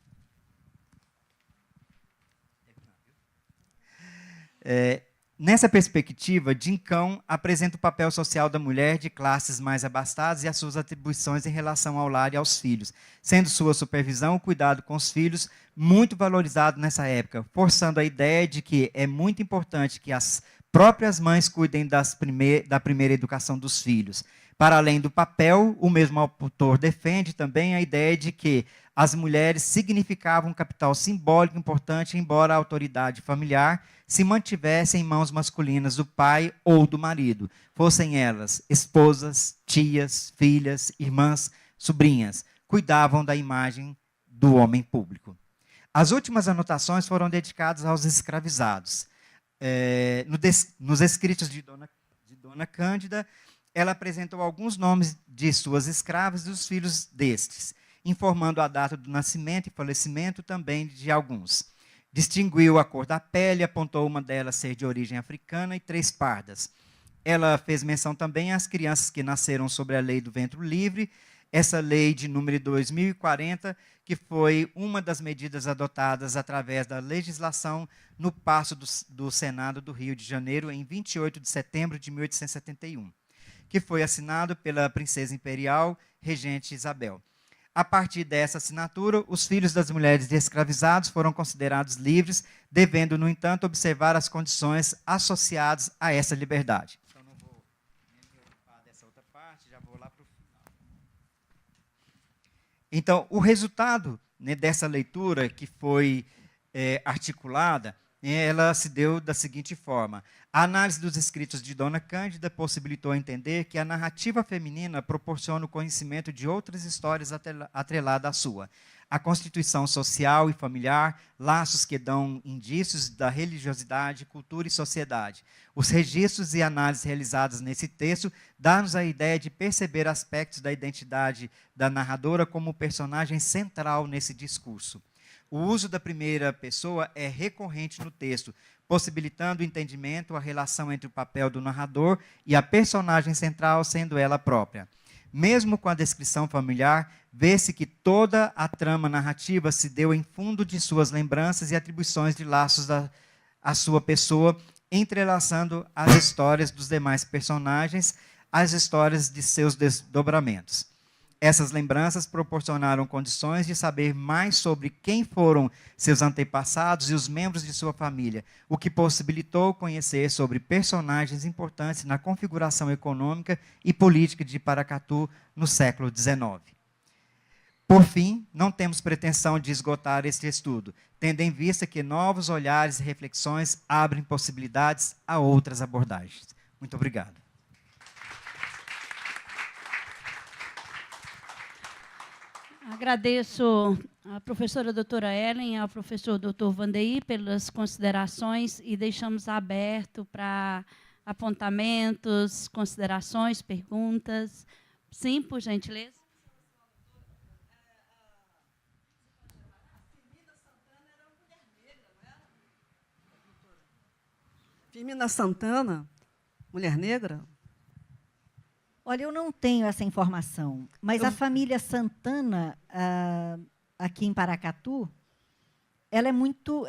Nessa perspectiva, Dincão apresenta o papel social da mulher de classes mais abastadas e as suas atribuições em relação ao lar e aos filhos, sendo sua supervisão, o cuidado com os filhos, muito valorizado nessa época, forçando a ideia de que é muito importante que as próprias mães cuidem da primeira educação dos filhos. Para além do papel, o mesmo autor defende também a ideia de que as mulheres significavam um capital simbólico importante, embora a autoridade familiar se mantivesse em mãos masculinas do pai ou do marido, fossem elas esposas, tias, filhas, irmãs, sobrinhas, cuidavam da imagem do homem público. As últimas anotações foram dedicadas aos escravizados. Nos escritos de Dona Cândida, ela apresentou alguns nomes de suas escravas e dos filhos destes, informando a data do nascimento e falecimento também de alguns. Distinguiu a cor da pele, apontou uma delas ser de origem africana e 3 pardas. Ela fez menção também às crianças que nasceram sob a lei do ventre livre, essa lei de número 2040, que foi uma das medidas adotadas através da legislação no passo do Senado do Rio de Janeiro em 28 de setembro de 1871, que foi assinado pela princesa imperial regente Isabel. A partir dessa assinatura, os filhos das mulheres de escravizados foram considerados livres, devendo, no entanto, observar as condições associadas a essa liberdade. Então, não vou me ocupar dessa outra parte, já vou lá para o final. Então, o resultado, né, dessa leitura que foi articulada, ela se deu da seguinte forma: a análise dos escritos de Dona Cândida possibilitou entender que a narrativa feminina proporciona o conhecimento de outras histórias atreladas à sua. A constituição social e familiar, laços que dão indícios da religiosidade, cultura e sociedade. Os registros e análises realizadas nesse texto dão-nos a ideia de perceber aspectos da identidade da narradora como personagem central nesse discurso. O uso da primeira pessoa é recorrente no texto, possibilitando o entendimento, a relação entre o papel do narrador e a personagem central, sendo ela própria. Mesmo com a descrição familiar, vê-se que toda a trama narrativa se deu em fundo de suas lembranças e atribuições de laços à sua pessoa, entrelaçando as histórias dos demais personagens às histórias de seus desdobramentos. Essas lembranças proporcionaram condições de saber mais sobre quem foram seus antepassados e os membros de sua família, o que possibilitou conhecer sobre personagens importantes na configuração econômica e política de Paracatu no século XIX. Por fim, não temos pretensão de esgotar este estudo, tendo em vista que novos olhares e reflexões abrem possibilidades a outras abordagens. Muito obrigado. Agradeço à professora doutora Ellen e ao professor doutor Vandeir pelas considerações e deixamos aberto para apontamentos, considerações, perguntas. Sim, por gentileza. Firmina Santana, mulher negra? Olha, eu não tenho essa informação, mas a família Santana, aqui em Paracatu, ela é muito...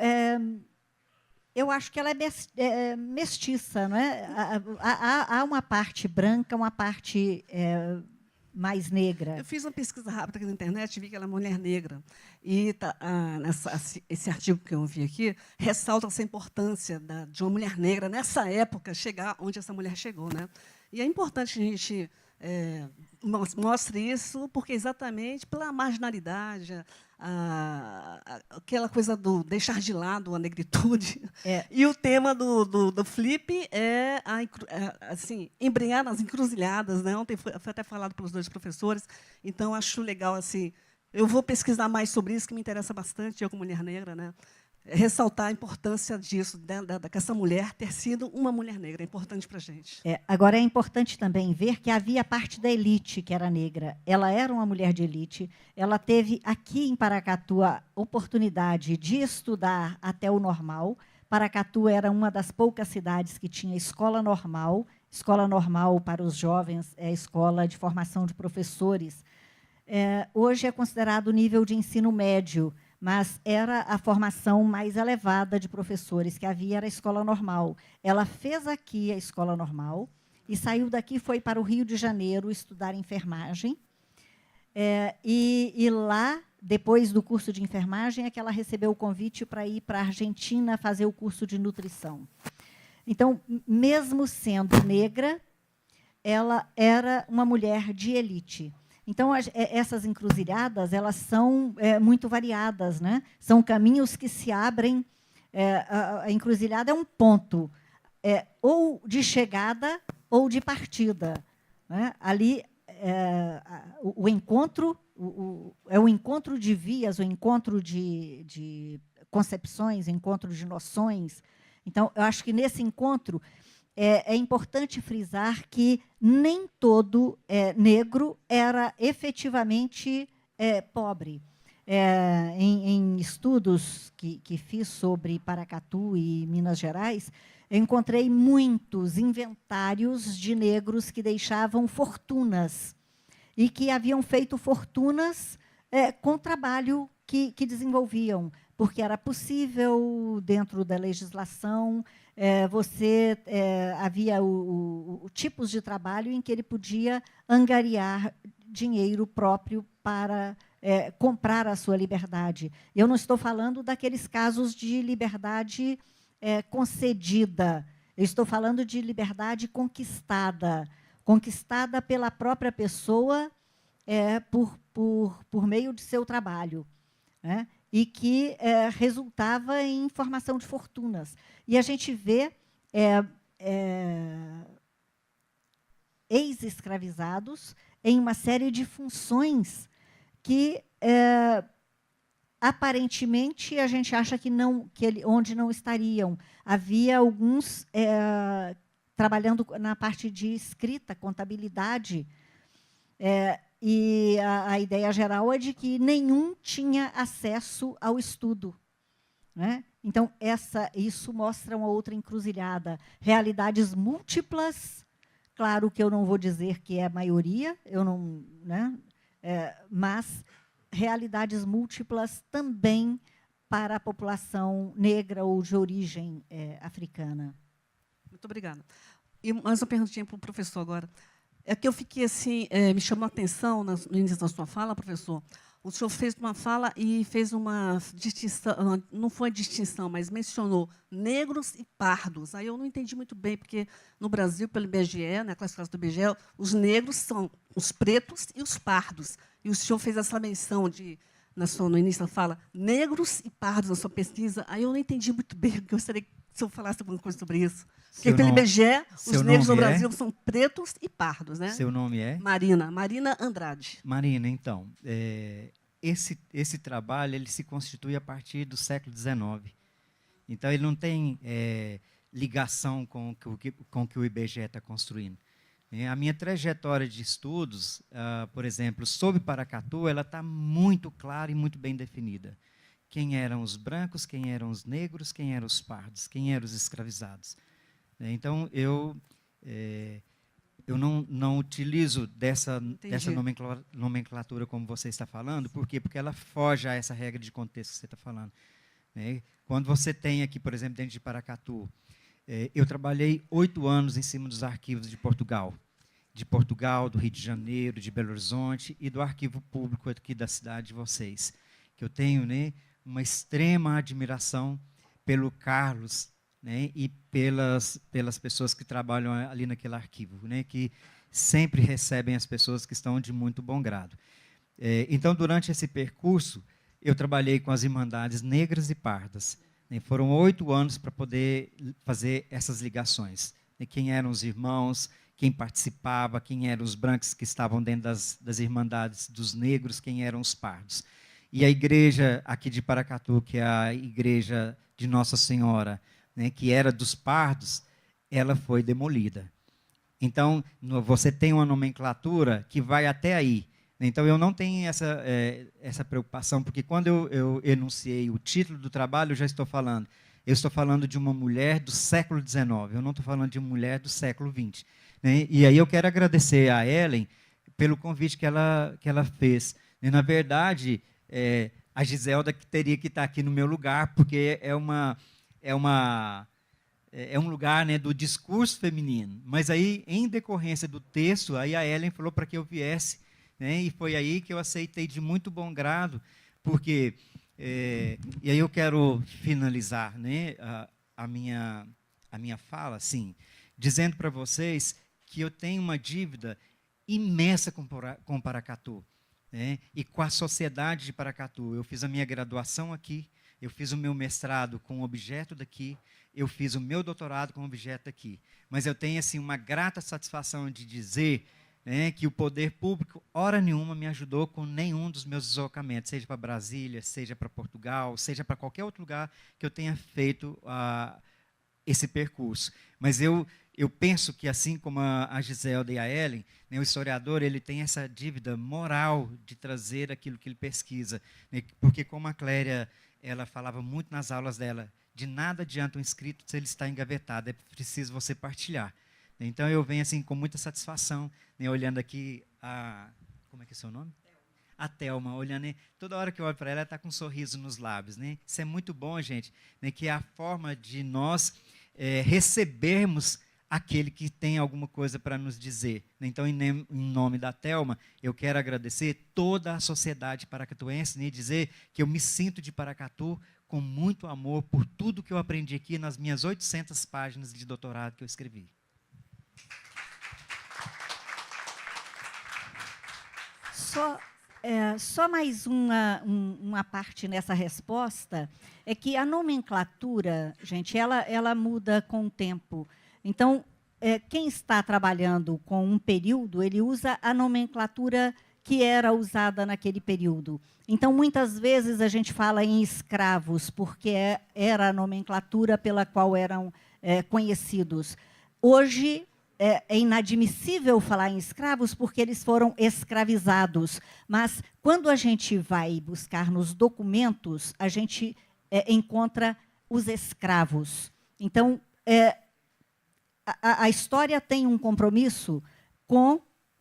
eu acho que ela é mestiça, não é? Há uma parte branca, uma parte mais negra. Eu fiz uma pesquisa rápida aqui na internet e vi que ela é mulher negra. E esse artigo que eu vi aqui ressalta essa importância de uma mulher negra, nessa época, chegar onde essa mulher chegou, né? E é importante que a gente mostre isso, porque exatamente pela marginalidade, aquela coisa do deixar de lado a negritude. E o tema do flip é assim, embrenhar nas encruzilhadas, né? Ontem foi até falado pelos dois professores, então acho legal assim. Eu vou pesquisar mais sobre isso, que me interessa bastante, eu como mulher negra, né? Ressaltar a importância disso, que essa mulher ter sido uma mulher negra, é importante para a gente. Agora, é importante também ver que havia parte da elite que era negra. Ela era uma mulher de elite, ela teve aqui em Paracatu a oportunidade de estudar até o normal. Paracatu era uma das poucas cidades que tinha escola normal. Escola normal para os jovens é a escola de formação de professores. Hoje é considerado o nível de ensino médio, mas era a formação mais elevada de professores que havia, era a escola normal. Ela fez aqui a escola normal e saiu daqui, foi para o Rio de Janeiro estudar enfermagem. E lá, depois do curso de enfermagem, é que ela recebeu o convite para ir para a Argentina fazer o curso de nutrição. Então, mesmo sendo negra, ela era uma mulher de elite. Então, essas encruzilhadas, elas são muito variadas, né? São caminhos que se abrem. A encruzilhada é um ponto, ou de chegada ou de partida, né? Ali, o encontro, é o encontro de vias, o encontro de concepções, encontro de noções. Então, eu acho que nesse encontro é importante frisar que nem todo negro era efetivamente pobre. Em estudos que fiz sobre Paracatu e Minas Gerais, eu encontrei muitos inventários de negros que deixavam fortunas e que haviam feito fortunas com o trabalho que desenvolviam, porque era possível, dentro da legislação, havia tipos de trabalho em que ele podia angariar dinheiro próprio para comprar a sua liberdade. Eu não estou falando daqueles casos de liberdade concedida, eu estou falando de liberdade conquistada, conquistada pela própria pessoa por meio de seu trabalho. né? E que resultava em formação de fortunas. E a gente vê ex-escravizados em uma série de funções que, aparentemente, a gente acha que onde não estariam. Havia alguns trabalhando na parte de escrita, contabilidade, e a ideia geral é de que nenhum tinha acesso ao estudo, né? Então, isso mostra uma outra encruzilhada. Realidades múltiplas, claro que eu não vou dizer que é a maioria, né? Mas realidades múltiplas também para a população negra ou de origem africana. Muito obrigada. E mais uma perguntinha para o professor agora. É que eu fiquei assim, me chamou a atenção no início da sua fala, professor. O senhor fez uma fala e fez uma distinção, não foi distinção, mas mencionou negros e pardos. Aí eu não entendi muito bem, porque no Brasil, pelo IBGE, na classificação do IBGE, os negros são os pretos e os pardos. E o senhor fez essa menção no início da fala, negros e pardos na sua pesquisa. Aí eu não entendi muito bem, porque eu gostaria que o senhor falasse alguma coisa sobre isso. Porque pelo IBGE, os negros no Brasil são pretos e pardos, né? Seu nome é? Marina Andrade. Marina, então, esse trabalho ele se constitui a partir do século XIX. Então, ele não tem ligação com o que o IBGE está construindo. A minha trajetória de estudos, por exemplo, sobre Paracatu, ela está muito clara e muito bem definida. Quem eram os brancos, quem eram os negros, quem eram os pardos, quem eram os escravizados. Então, eu não utilizo dessa nomenclatura como você está falando. Por quê? Porque ela foge a essa regra de contexto que você está falando. Quando você tem aqui, por exemplo, dentro de Paracatu, eu trabalhei 8 anos em cima dos arquivos de Portugal, do Rio de Janeiro, de Belo Horizonte e do arquivo público aqui da cidade de vocês, que eu tenho uma extrema admiração pelo Carlos, e pelas pessoas que trabalham ali naquele arquivo, que sempre recebem as pessoas que estão de muito bom grado. Então, durante esse percurso, eu trabalhei com as Irmandades Negras e Pardas. Foram 8 anos para poder fazer essas ligações. Quem eram os irmãos, quem participava, quem eram os brancos que estavam dentro das Irmandades dos negros, quem eram os pardos. E a igreja aqui de Paracatu, que é a igreja de Nossa Senhora, que era dos pardos, ela foi demolida. Então, você tem uma nomenclatura que vai até aí. Então, eu não tenho essa preocupação, porque quando eu enunciei o título do trabalho, eu já estou falando. Eu estou falando de uma mulher do século XIX, eu não estou falando de uma mulher do século XX. E aí eu quero agradecer a Ellen pelo convite que ela fez. Na verdade, a Giselda que teria que estar aqui no meu lugar, porque é um lugar do discurso feminino. Mas aí, em decorrência do texto, aí a Ellen falou para que eu viesse, e foi aí que eu aceitei de muito bom grado, porque, e aí eu quero finalizar a minha fala, assim, dizendo para vocês que eu tenho uma dívida imensa com Paracatu, e com a sociedade de Paracatu. Eu fiz a minha graduação aqui, eu fiz o meu mestrado com objeto daqui, eu fiz o meu doutorado com objeto daqui. Mas eu tenho assim, uma grata satisfação de dizer que o poder público, hora nenhuma, me ajudou com nenhum dos meus deslocamentos, seja para Brasília, seja para Portugal, seja para qualquer outro lugar que eu tenha feito esse percurso. Mas eu penso que, assim como a Giselda e a Ellen, o historiador ele tem essa dívida moral de trazer aquilo que ele pesquisa. Porque, como a Cléria ela falava muito nas aulas dela, de nada adianta um escrito se ele está engavetado, é preciso você partilhar. Então, eu venho assim com muita satisfação, olhando aqui como é que é o seu nome? A Thelma, olhando, toda hora que eu olho para ela, ela está com um sorriso nos lábios. Isso é muito bom, gente, que é a forma de nós recebermos aquele que tem alguma coisa para nos dizer. Então, em nome da Thelma, eu quero agradecer toda a sociedade paracatuense e dizer que eu me sinto de Paracatu com muito amor por tudo que eu aprendi aqui nas minhas 800 páginas de doutorado que eu escrevi. Só Só mais uma parte nessa resposta, é que a nomenclatura, gente, ela muda com o tempo. Então, quem está trabalhando com um período, ele usa a nomenclatura que era usada naquele período. Então, muitas vezes, a gente fala em escravos, porque era a nomenclatura pela qual eram conhecidos. Hoje, é inadmissível falar em escravos porque eles foram escravizados. Mas, quando a gente vai buscar nos documentos, a gente encontra os escravos. Então, a história tem um compromisso com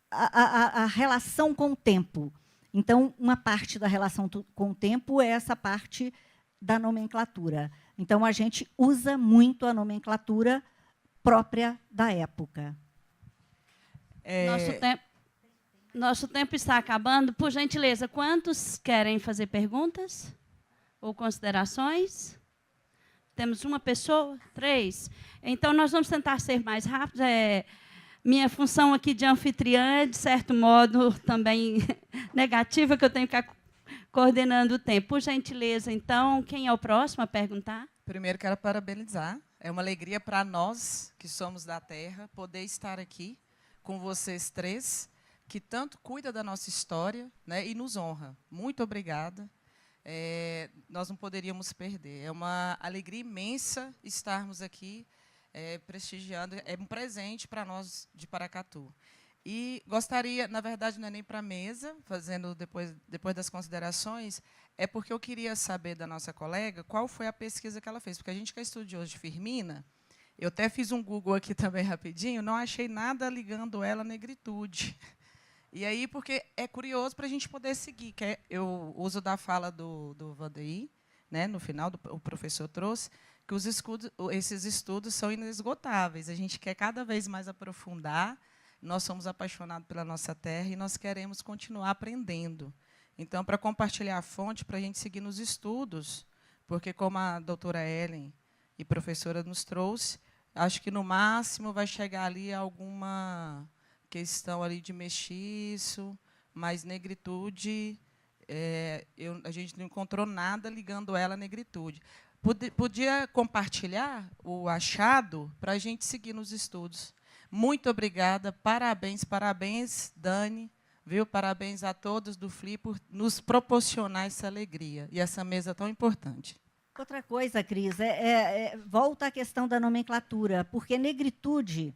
a relação com o tempo. Então, uma parte da relação com o tempo é essa parte da nomenclatura. Então, a gente usa muito a nomenclatura própria da época. Nosso tempo está acabando. Por gentileza, quantos querem fazer perguntas ou considerações? Temos uma pessoa? 3. Então, nós vamos tentar ser mais rápidos. Minha função aqui de anfitriã, de certo modo, também negativa, que eu tenho que ficar coordenando o tempo. Por gentileza, então, quem é o próximo a perguntar? Primeiro, quero parabenizar. É uma alegria para nós, que somos da terra, poder estar aqui com vocês 3, que tanto cuida da nossa história, né, e nos honra. Muito obrigada. Nós não poderíamos perder. É uma alegria imensa estarmos aqui prestigiando. É um presente para nós de Paracatu. E gostaria, na verdade, não é nem para a mesa, fazendo depois das considerações, é porque eu queria saber da nossa colega qual foi a pesquisa que ela fez. Porque a gente que é estudioso de Firmina, eu até fiz um Google aqui também rapidinho, não achei nada ligando ela à negritude. E aí, porque é curioso para a gente poder seguir, que eu uso da fala do Vandeir, né, no final, o professor trouxe, que esses estudos são inesgotáveis. A gente quer cada vez mais aprofundar. Nós somos apaixonados pela nossa terra e nós queremos continuar aprendendo. Então, para compartilhar a fonte, para a gente seguir nos estudos, porque, como a doutora Ellen e professora nos trouxe, acho que, no máximo, vai chegar ali alguma questão ali de mestiço, mas negritude, a gente não encontrou nada ligando ela à negritude. Podia compartilhar o achado para a gente seguir nos estudos. Muito obrigada, parabéns, Dani, viu? Parabéns a todos do FLI por nos proporcionar essa alegria e essa mesa tão importante. Outra coisa, Cris, volta à questão da nomenclatura, porque negritude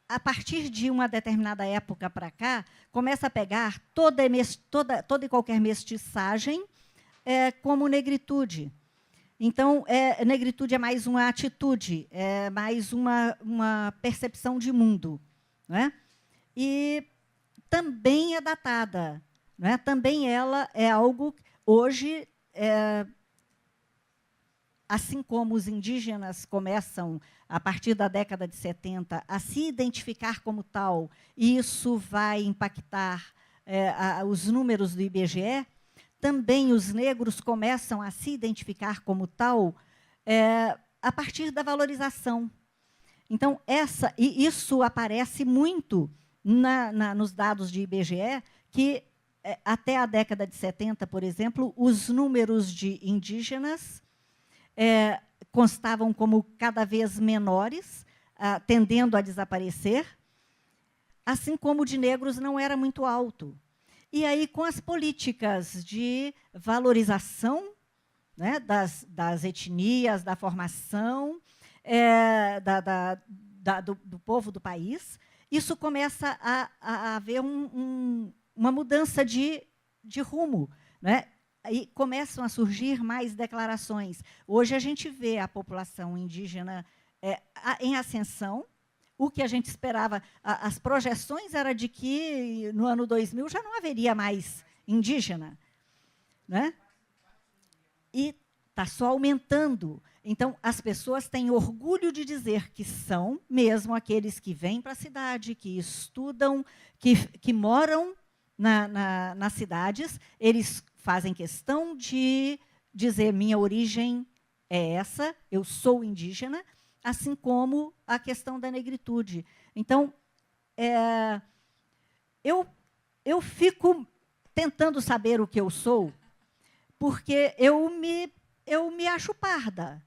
a partir de uma determinada época para cá, começa a pegar toda e qualquer mestiçagem como negritude. Então, negritude é mais uma atitude, é mais uma percepção de mundo. Não é? E também é datada. Não é? Também ela é algo, hoje, assim como os indígenas começam, a partir da década de 70, a se identificar como tal, e isso vai impactar os números do IBGE, também os negros começam a se identificar como tal a partir da valorização. Então, isso aparece muito nos dados de IBGE, que até a década de 70, por exemplo, os números de indígenas constavam como cada vez menores, tendendo a desaparecer, assim como o de negros não era muito alto. E aí, com as políticas de valorização, né, das etnias, da formação do povo do país, isso começa a haver uma mudança de rumo. Né? Aí começam a surgir mais declarações. Hoje, a gente vê a população indígena em ascensão. O que a gente esperava, as projeções eram de que, no ano 2000, já não haveria mais indígena. Né? E está só aumentando. Então, as pessoas têm orgulho de dizer que são mesmo aqueles que vêm para a cidade, que estudam, que moram nas cidades. Eles fazem questão de dizer, minha origem é essa, eu sou indígena, assim como a questão da negritude. Então, eu eu fico tentando saber o que eu sou, porque eu me acho parda.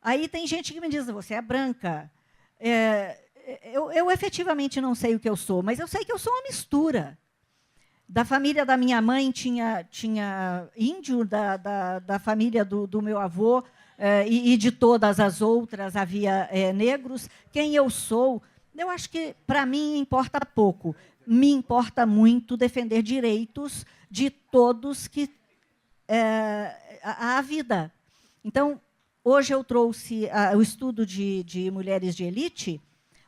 Aí tem gente que me diz, você é branca. Eu efetivamente não sei o que eu sou, mas eu sei que eu sou uma mistura. Da família da minha mãe tinha índio, da família do meu avô, e de todas as outras havia negros. Quem eu sou, eu acho que, para mim, importa pouco. Me importa muito defender direitos de todos que a vida. Então, hoje eu trouxe o estudo de mulheres de elite,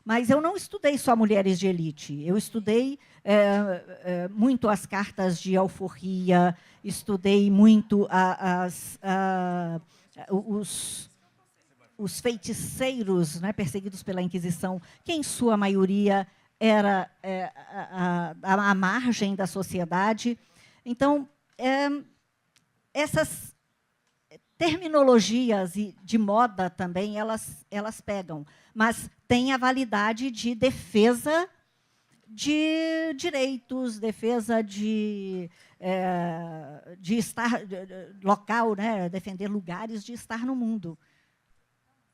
mas eu não estudei só mulheres de elite. Eu estudei muito as cartas de alforria, estudei muito os feiticeiros, né, perseguidos pela Inquisição, que, em sua maioria, era a margem da sociedade. Então, essas terminologias de moda também, elas pegam, mas tem a validade de defesa de direitos, defesa de estar local, né, defender lugares de estar no mundo.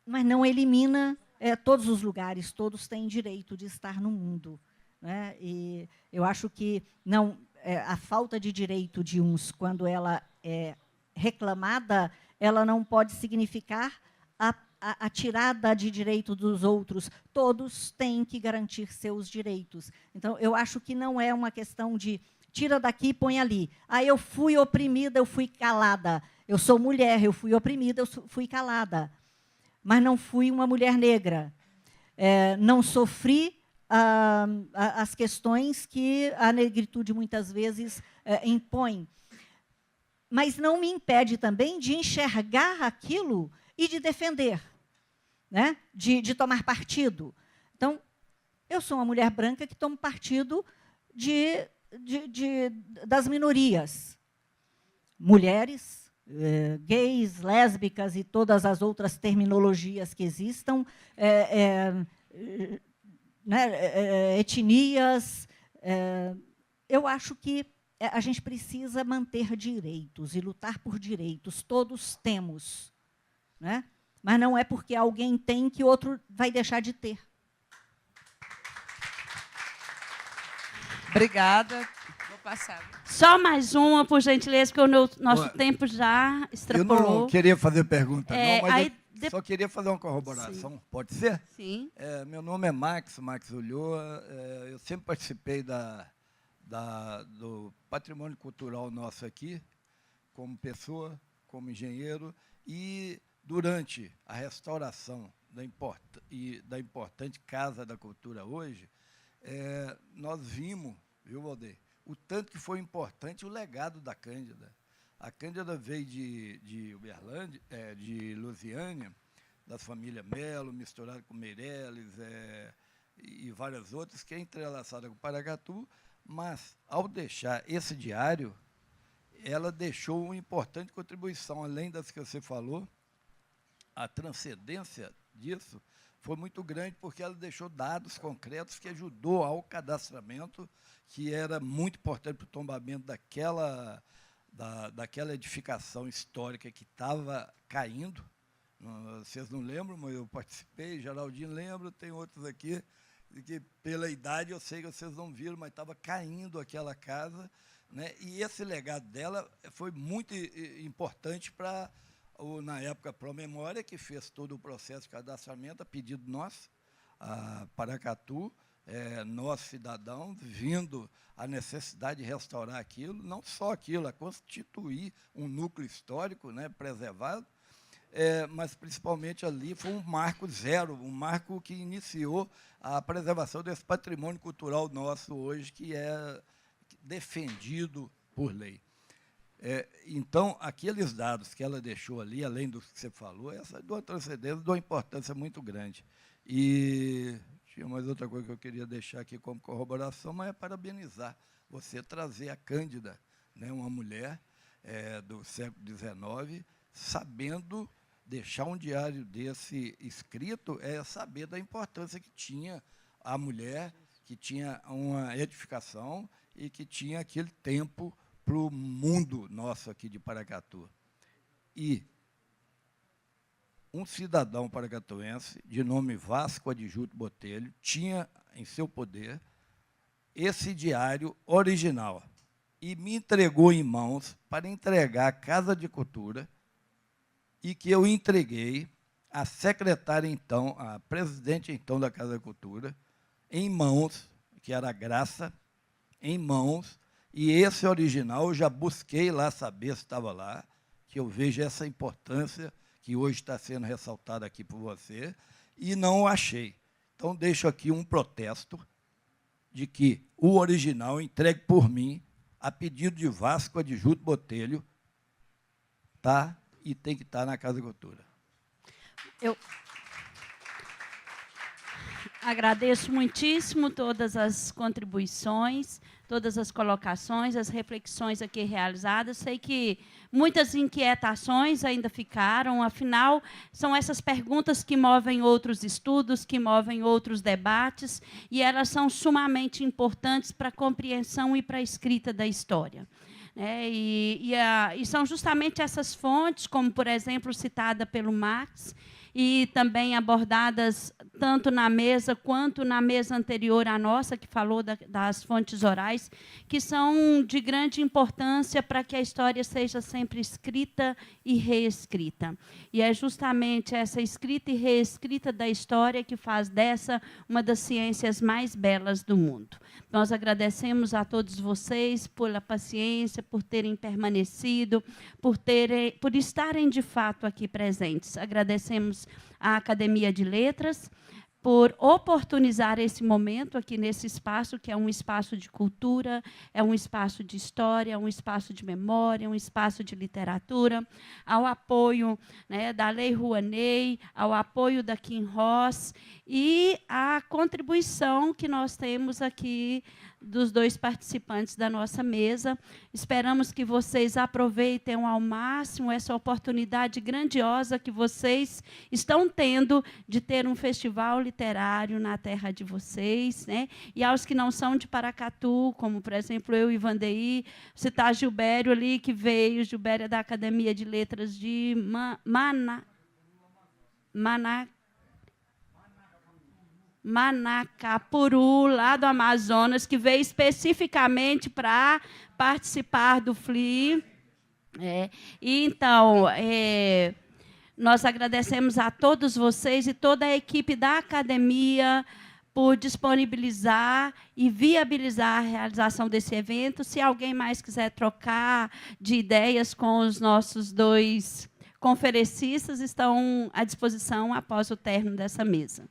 Mas não elimina todos os lugares, todos têm direito de estar no mundo, né? E eu acho que não, a falta de direito de uns, quando ela é reclamada, ela não pode significar a tirada de direito dos outros. Todos têm que garantir seus direitos. Então, eu acho que não é uma questão de tira daqui e põe ali. Eu fui oprimida, eu fui calada. Eu sou mulher, eu fui oprimida, eu fui calada. Mas não fui uma mulher negra. Não sofri as questões que a negritude muitas vezes impõe. Mas não me impede também de enxergar aquilo e de defender, né? de tomar partido. Então, eu sou uma mulher branca que tomo partido das minorias. Mulheres, gays, lésbicas e todas as outras terminologias que existam, etnias. Eu acho que a gente precisa manter direitos e lutar por direitos. Todos temos, né? Mas não é porque alguém tem que outro vai deixar de ter. Obrigada. Vou passar. Só mais uma, por gentileza, porque o nosso tempo já extrapolou. Eu não queria fazer pergunta, não, mas aí, eu só queria fazer uma corroboração. Sim. Pode ser? Sim. Meu nome é Max Ulloa. Eu sempre participei do patrimônio cultural nosso aqui, como pessoa, como engenheiro, e durante a restauração da importante Casa da Cultura hoje, nós vimos, viu, Valdeir, o tanto que foi importante o legado da Cândida. A Cândida veio de Uberlândia, de Lusiânia, das famílias Melo, misturado com Meireles e várias outras, que é entrelaçada com Paracatu, mas, ao deixar esse diário, ela deixou uma importante contribuição, além das que você falou. A transcendência disso foi muito grande, porque ela deixou dados concretos que ajudou ao cadastramento, que era muito importante para o tombamento daquela edificação histórica que estava caindo. Vocês não lembram, mas eu participei, Geraldinho lembra, tem outros aqui, que pela idade eu sei que vocês não viram, mas estava caindo aquela casa, né? E esse legado dela foi muito importante para, na época, Promemória, que fez todo o processo de cadastramento a pedido nosso, a Paracatu, nós, cidadãos, vindo a necessidade de restaurar aquilo, não só aquilo, a constituir um núcleo histórico, né, preservado, mas, principalmente, ali foi um marco zero, um marco que iniciou a preservação desse patrimônio cultural nosso hoje, que é defendido por lei. Então, aqueles dados que ela deixou ali, além do que você falou, essa de uma transcendência, de uma importância muito grande. E tinha mais outra coisa que eu queria deixar aqui como corroboração, mas é parabenizar você trazer a Cândida, né, uma mulher do século XIX, sabendo deixar um diário desse escrito, saber da importância que tinha a mulher, que tinha uma edificação e que tinha aquele tempo para o mundo nosso aqui de Paracatu. E um cidadão paracatuense, de nome Vasco Adjuto Botelho, tinha em seu poder esse diário original e me entregou em mãos para entregar à Casa de Cultura, e que eu entreguei à secretária, então, à presidente, então, da Casa de Cultura, em mãos, que era a Graça, em mãos, e esse original eu já busquei lá saber se estava lá, que eu vejo essa importância que hoje está sendo ressaltada aqui por você, e não o achei. Então, deixo aqui um protesto de que o original entregue por mim, a pedido de Vasco Adjuto Botelho, tá? E tem que estar na Casa de Cultura. Eu agradeço muitíssimo todas as contribuições, todas as colocações, as reflexões aqui realizadas. Sei que muitas inquietações ainda ficaram, afinal, são essas perguntas que movem outros estudos, que movem outros debates, e elas são sumamente importantes para a compreensão e para a escrita da história. E são justamente essas fontes, como, por exemplo, citada pelo Marx, e também abordadas tanto na mesa quanto na mesa anterior à nossa, que falou das fontes orais, que são de grande importância para que a história seja sempre escrita e reescrita. E é justamente essa escrita e reescrita da história que faz dessa uma das ciências mais belas do mundo. Nós agradecemos a todos vocês pela paciência, por terem permanecido, por estarem de fato aqui presentes. Agradecemos à Academia de Letras por oportunizar esse momento aqui nesse espaço, que é um espaço de cultura, é um espaço de história, é um espaço de memória, é um espaço de literatura, ao apoio, né, da Lei Rouanet, ao apoio da Kim Ross e a contribuição que nós temos aqui dos dois participantes da nossa mesa. Esperamos que vocês aproveitem ao máximo essa oportunidade grandiosa que vocês estão tendo de ter um festival literário na terra de vocês, né? E aos que não são de Paracatu, como, por exemplo, eu e Vandeir, citar Gilbério ali, que veio, Gilbério é da Academia de Letras de Manacapuru, lá do Amazonas, que veio especificamente para participar do FLI. Então, nós agradecemos a todos vocês e toda a equipe da academia por disponibilizar e viabilizar a realização desse evento. Se alguém mais quiser trocar de ideias com os nossos dois conferencistas, estão à disposição após o término dessa mesa.